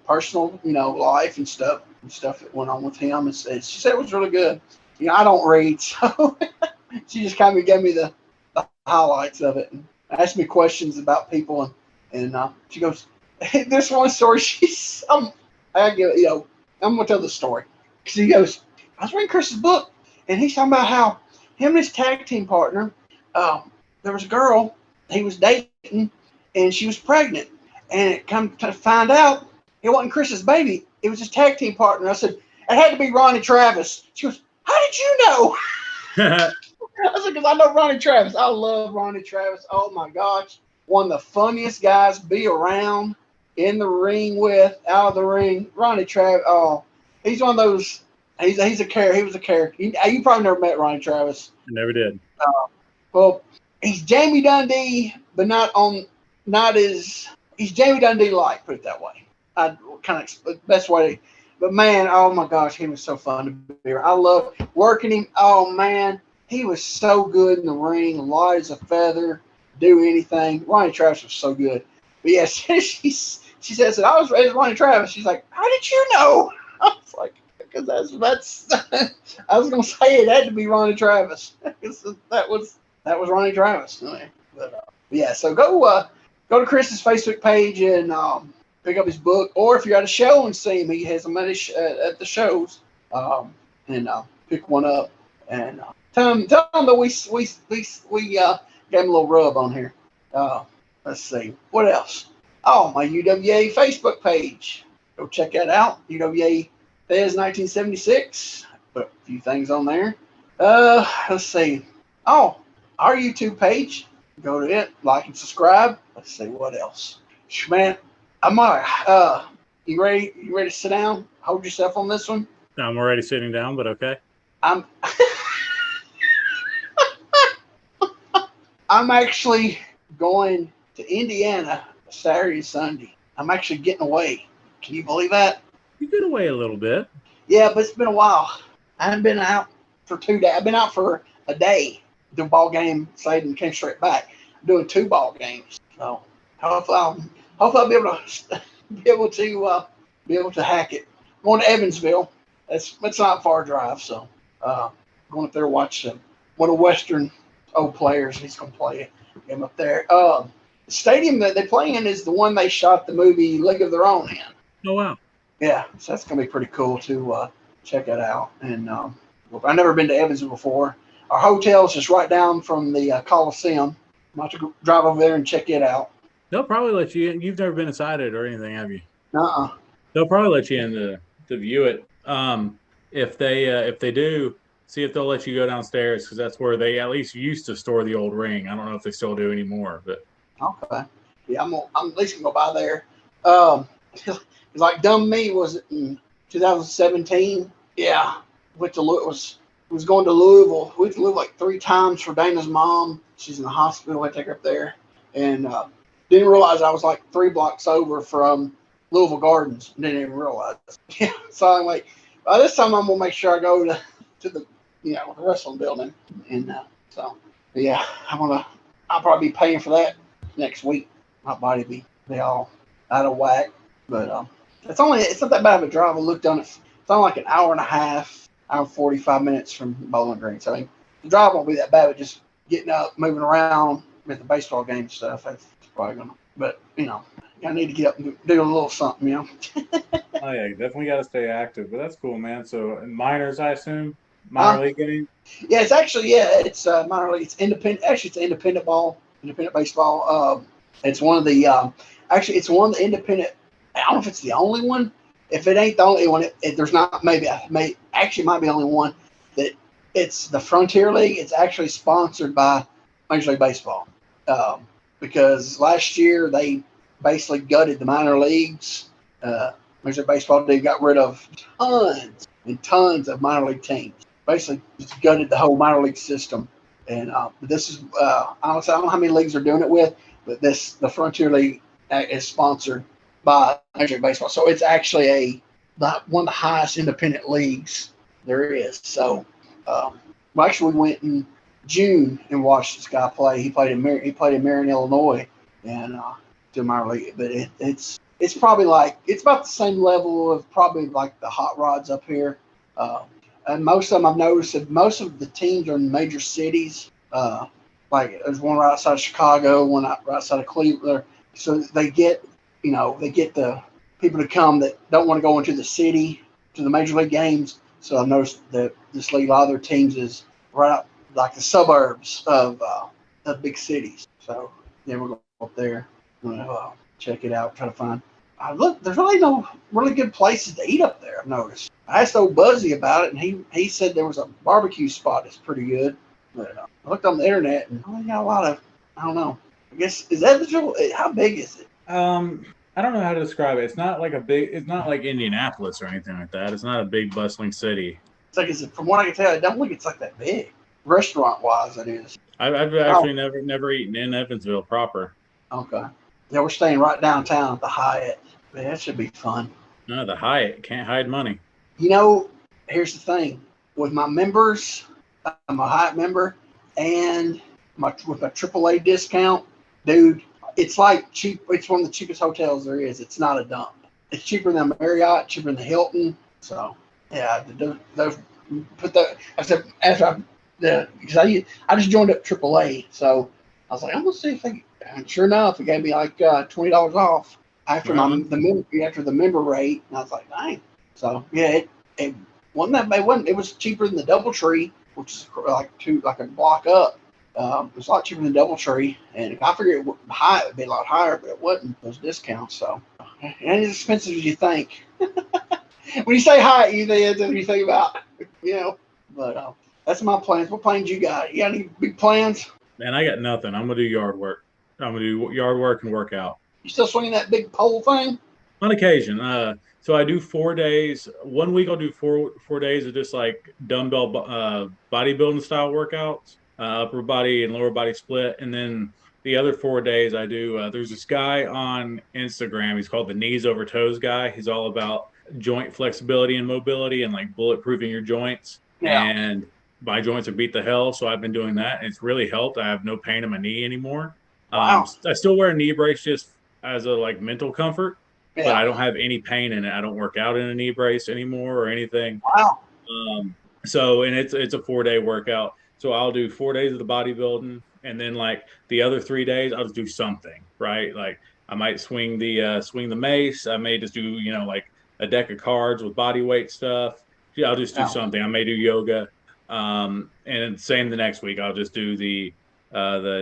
personal, life and stuff that went on with him. And she said it was really good. I don't read, so she just kind of gave me the highlights of it and asked me questions about people. And she goes, this one story, I'm going to tell the story. She goes, I was reading Chris's book, and he's talking about how him and his tag team partner, there was a girl he was dating, and she was pregnant. And it come to find out, it wasn't Chris's baby. It was his tag team partner. I said, it had to be Ronnie Travis. She goes, how did you know? I said, because I know Ronnie Travis. I love Ronnie Travis. Oh, my gosh. One of the funniest guys be around. in the ring with, out of the ring, Ronnie Travis. Oh, he's one of those. He's a character. He was a character. You probably never met Ronnie Travis. I never did. Well, he's Jamie Dundee, but not as he's Jamie Dundee like. Put it that way. I kind of best way. But man, oh my gosh, he was so fun to be around. I love working him. Oh man, he was so good in the ring, light as a feather, do anything. Ronnie Travis was so good. But yeah, she says that I was raised with Ronnie Travis. She's like, how did you know? I was like, because that's I was gonna say it had to be Ronnie Travis. that was Ronnie Travis. But yeah, so go to Chris's Facebook page and pick up his book, or if you're at a show and see him, he has them at the shows, and pick one up and tell him that we gave him a little rub on here. Let's see what else. Oh, my UWA Facebook page. Go check that out. UWA Fez 1976. Put a few things on there. Let's see. Oh, our YouTube page. Go to it, like and subscribe. Let's see what else. Man, I'm you ready? You ready to sit down? Hold yourself on this one. I'm already sitting down, but okay. I'm actually going to Indiana Saturday and Sunday. I'm actually getting away. Can you believe that? You get away a little bit. Yeah, but it's been a while. I haven't been out for 2 days. I've been out for a day. Do a ball game, stayed and came straight back. I'm doing 2 ball games. So hopefully I'll be able to hack it. I'm going to Evansville. It's not a far drive, so going up there to watch one of the Western old players. He's going to play him up there. The stadium that they play in is the one they shot the movie League of Their Own in. Oh wow! Yeah, so that's going to be pretty cool to check it out. And I've never been to Evansville before. Our hotel is just right down from the Coliseum. I'm about to drive over there and check it out. They'll probably let you in. You've never been inside it or anything, have you? Uh-uh. They'll probably let you in to view it. If they do, see if they'll let you go downstairs, because that's where they at least used to store the old ring. I don't know if they still do anymore, but okay. Yeah, I'm at least gonna go by there. Like dumb me was it in 2017? Yeah, was going to Louisville. We went to Louisville like 3 times for Dana's mom. She's in the hospital. I take her up there, and didn't realize I was like 3 blocks over from Louisville Gardens. Didn't even realize. Yeah, so I'm like, by this time I'm gonna make sure I go to the the wrestling building, and so yeah, I'll probably be paying for that next week. My body be all out of whack, but it's not that bad of a drive. I looked on it. It's only like an hour and a half, hour and 45 minutes from Bowling Green. So I mean, the drive won't be that bad. But just getting up, moving around with the baseball game and stuff, that's probably gonna. But I need to get up and do a little something. Oh yeah, you definitely got to stay active. But that's cool, man. So in minors, I assume minor league game. Yeah, it's minor league. It's independent. Actually, it's independent baseball. It's one of the it's one of the independent. I don't know if it's the only one. If it ain't the only one, there's not. Might be the only one that it's the Frontier League. It's actually sponsored by Major League Baseball because last year they basically gutted the minor leagues. Major League Baseball got rid of tons and tons of minor league teams. Basically, just gutted the whole minor league system. And this is I don't know how many leagues they're doing it with, but the Frontier League is sponsored by Major League Baseball. So it's actually one of the highest independent leagues there is. So we went in June and watched this guy play. He played in Marion, Illinois, and to minor league. But it's probably it's about the same level of probably like the hot rods up here. And most of them I've noticed that most of the teams are in major cities. Like there's one right outside of Chicago, one right outside of Cleveland. So they get the people to come that don't want to go into the city to the major league games. So I've noticed that this league, a lot of their teams is right out like the suburbs of big cities. So yeah, we're going up there. We're gonna check it out, try to find. There's really no really good places to eat up there. I've noticed. I asked old Buzzy about it, and he said there was a barbecue spot that's pretty good. But I looked on the internet, and I got a lot of, I don't know. I guess, is Evansville, how big is it? I don't know how to describe it. It's not like it's not like Indianapolis or anything like that. It's not a big bustling city. It's like, from what I can tell, I don't think it's like that big. Restaurant wise, it is. I've Oh, actually never eaten in Evansville proper. okay. Yeah, we're staying right downtown at the Hyatt. Man, that should be fun. No, the Hyatt can't hide money. You know, here's the thing. With my members, I'm a Hyatt member, and with my AAA discount, dude, it's like cheap. It's one of the cheapest hotels there is. It's not a dump. It's cheaper than Marriott, cheaper than the Hilton. So, yeah, those put that. I said after because I just joined up AAA, so I was like, I'm gonna see if they. And sure enough, it gave me like $20 off after the member rate, and I was like, dang. So yeah, it wasn't that bad. It was cheaper than the DoubleTree, which is like a block up. It was a lot cheaper than DoubleTree, and I figured Hyatt would be a lot higher, but it wasn't. Those discounts, so it ain't as expensive as you think. When you say Hyatt, you think about, you know. But that's my plans. What plans you got? You got any big plans? Man, I got nothing. I'm gonna do yard work. I'm gonna do yard work and work out. You still swinging that big pole thing? On occasion. So I do 4 days. One week I'll do four days of just like dumbbell bodybuilding style workouts, upper body and lower body split, and then the other 4 days I do. There's this guy on Instagram. He's called the Knees Over Toes guy. He's all about joint flexibility and mobility and like bulletproofing your joints. Yeah. And my joints are beat the hell, so I've been doing that, and it's really helped. I have no pain in my knee anymore. Wow. I still wear a knee brace just as a like mental comfort, Yeah. but I don't have any pain in it. I don't work out in a knee brace anymore or anything. Wow. So and it's a 4-day workout. So I'll do 4 days of the bodybuilding, and then like the other 3 days I'll just do something, right? Like I might swing the mace. I may just do like a deck of cards with body weight stuff. Yeah, I'll just do something. I may do yoga. And same the next week. I'll just do the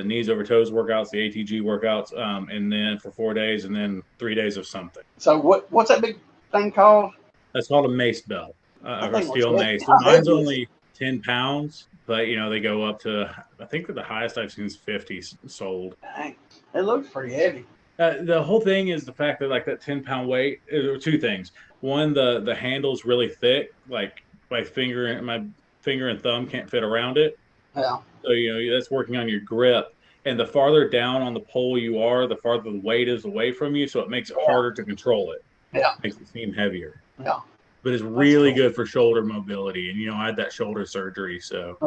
knees over toes workouts, the ATG workouts, and then for 4 days, and then 3 days of something. So what's that big thing called? That's called a mace belt, or steel mace. Yeah, Mine's only 10 pounds, but they go up to, I think that the highest I've seen is 50 sold. Dang, it looks pretty heavy. The whole thing is the fact that like that 10-pound weight. There are two things. One, the handle's really thick, like my finger and thumb can't fit around it. Yeah. So that's working on your grip. And the farther down on the pole you are, the farther the weight is away from you, so it makes it harder to control it. Yeah. Makes it seem heavier. Yeah. But it's really good for shoulder mobility. And I had that shoulder surgery, so.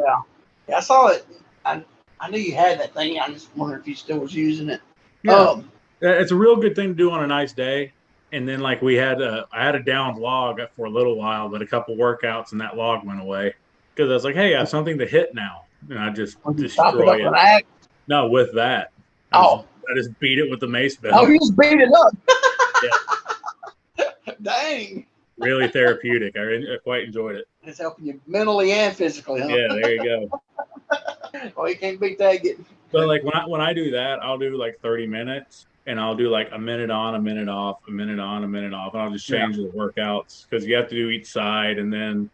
Yeah, I saw it. I knew you had that thing. I just wondered if you still was using it. Yeah. It's a real good thing to do on a nice day. And then like I had a downed log for a little while, but a couple workouts and that log went away. Because I was like, hey, I have something to hit now. And I just destroy it. No, with that. I just beat it with the mace belt. Oh, you just beat it up. Yeah. Dang. Really therapeutic. I quite enjoyed it. It's helping you mentally and physically, huh? Yeah, there you go. Well, you can't beat that. But like when I do that, I'll do like 30 minutes, and I'll do like a minute on, a minute off, a minute on, a minute off, and I'll just change the workouts because you have to do each side, and then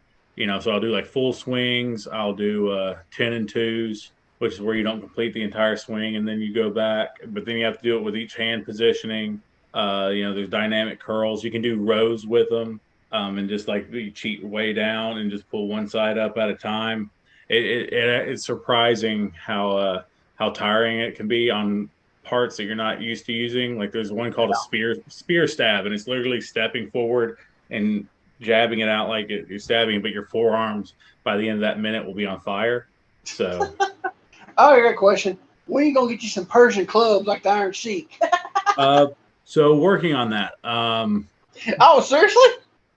so I'll do like full swings. I'll do 10 and 2s, which is where you don't complete the entire swing, and then you go back. But then you have to do it with each hand positioning. There's dynamic curls. You can do rows with them, and just like you cheat your way down and just pull one side up at a time. It's surprising how tiring it can be on parts that you're not used to using. Like there's one called a spear stab, and it's literally stepping forward and jabbing it out like you're stabbing, but your forearms by the end of that minute will be on fire. So I got a question. When are you gonna get you some Persian clubs like the Iron Sheik? So working on that. Oh, seriously?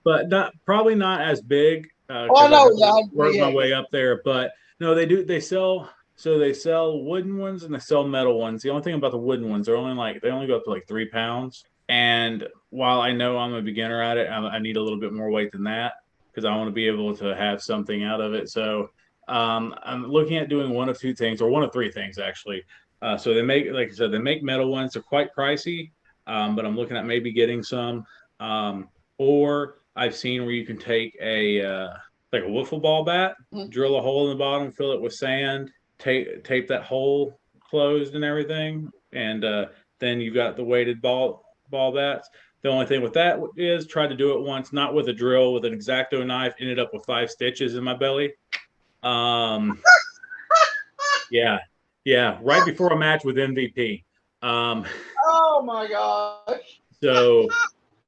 But probably not as big. I know. Work my way up there, but no, they do. They sell wooden ones and they sell metal ones. The only thing about the wooden ones, they only go up to like 3 pounds. And while I know I'm a beginner at it, I need a little bit more weight than that because I want to be able to have something out of it. So I'm looking at doing one of two things, or one of three things actually. So they make, like I said, they make metal ones. They're quite pricey, but I'm looking at maybe getting some. Or I've seen where you can take like a wiffle ball bat, drill a hole in the bottom, fill it with sand, tape that hole closed and everything, and then you've got the weighted ball ball bats. The only thing with that is tried to do it once, not with a drill, with an X-Acto knife, ended up with 5 stitches in my belly. Yeah, right before a match with MVP. Oh my gosh. So,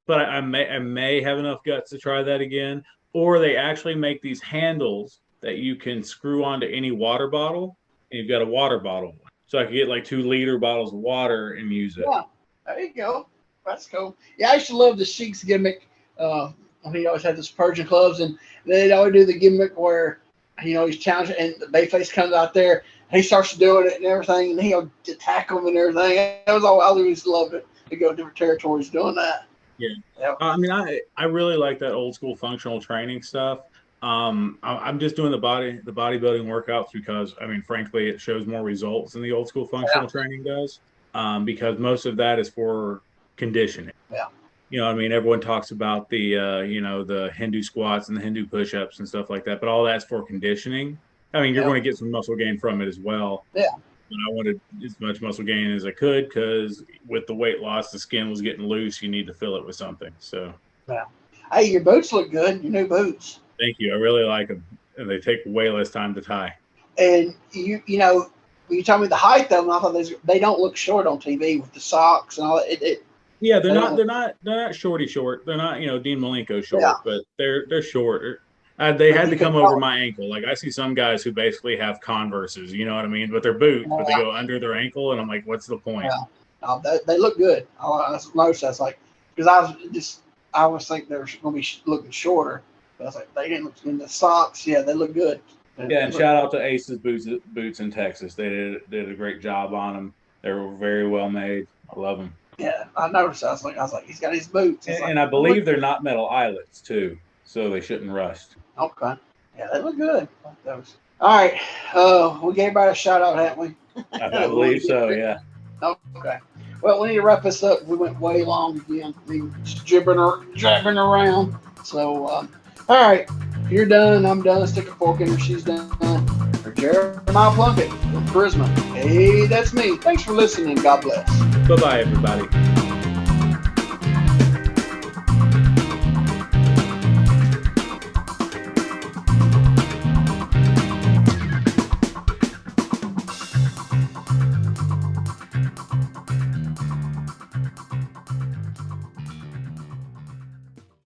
but I may have enough guts to try that again. Or they actually make these handles that you can screw onto any water bottle, and you've got a water bottle. So I could get like 2-liter bottles of water and use it. Yeah, there you go. That's cool. Yeah, I used to love the Sheik's gimmick. He always had those Persian clubs, and they'd always do the gimmick where, he's challenging, and the Bayface comes out there, and he starts doing it and everything, and he'll attack them and everything. That was all. I always loved it to go to different territories doing that. Yeah. Yep. I mean, I really like that old school functional training stuff. I'm just doing the bodybuilding workouts because, I mean, frankly, it shows more results than the old school functional training does. Because most of that is for conditioning. Yeah. You know what I mean? Everyone talks about the, the Hindu squats and the Hindu push-ups and stuff like that, but all that's for conditioning. I mean, you're going to get some muscle gain from it as well. Yeah. And I wanted as much muscle gain as I could because with the weight loss, the skin was getting loose. You need to fill it with something. So. Yeah. Hey, your boots look good. Your new boots. Thank you. I really like them. And they take way less time to tie. And when you told me the height of them, I thought they don't look short on TV with the socks and all that. Yeah, they're not shorty short. They're not, Dean Malenko short, but they're short. They had to come over my ankle. Like I see some guys who basically have Converses, you know what I mean? But they're boots, but they go under their ankle, and I'm like, what's the point? Yeah. They look good. I noticed that's like, because I always think they're going to be looking shorter. But I was like, they didn't look in the socks. Yeah, they look good. Yeah, and shout out to Ace's boots in Texas. They did a great job on them. They were very well made. I love them. Yeah, I noticed. I was like, he's got his boots. And I believe they're not metal eyelets too, so they shouldn't rust. Okay. Yeah, they look good. All right. We gave everybody a shout out, haven't we? I believe so. Yeah. Okay. Well, we need to wrap this up. We went way long again. We were jabbing around. So, all right. If you're done, I'm done. Stick a fork in her. She's done. For Jeremiah Plunkett from Charisma. Hey, that's me. Thanks for listening. God bless. Bye-bye, everybody.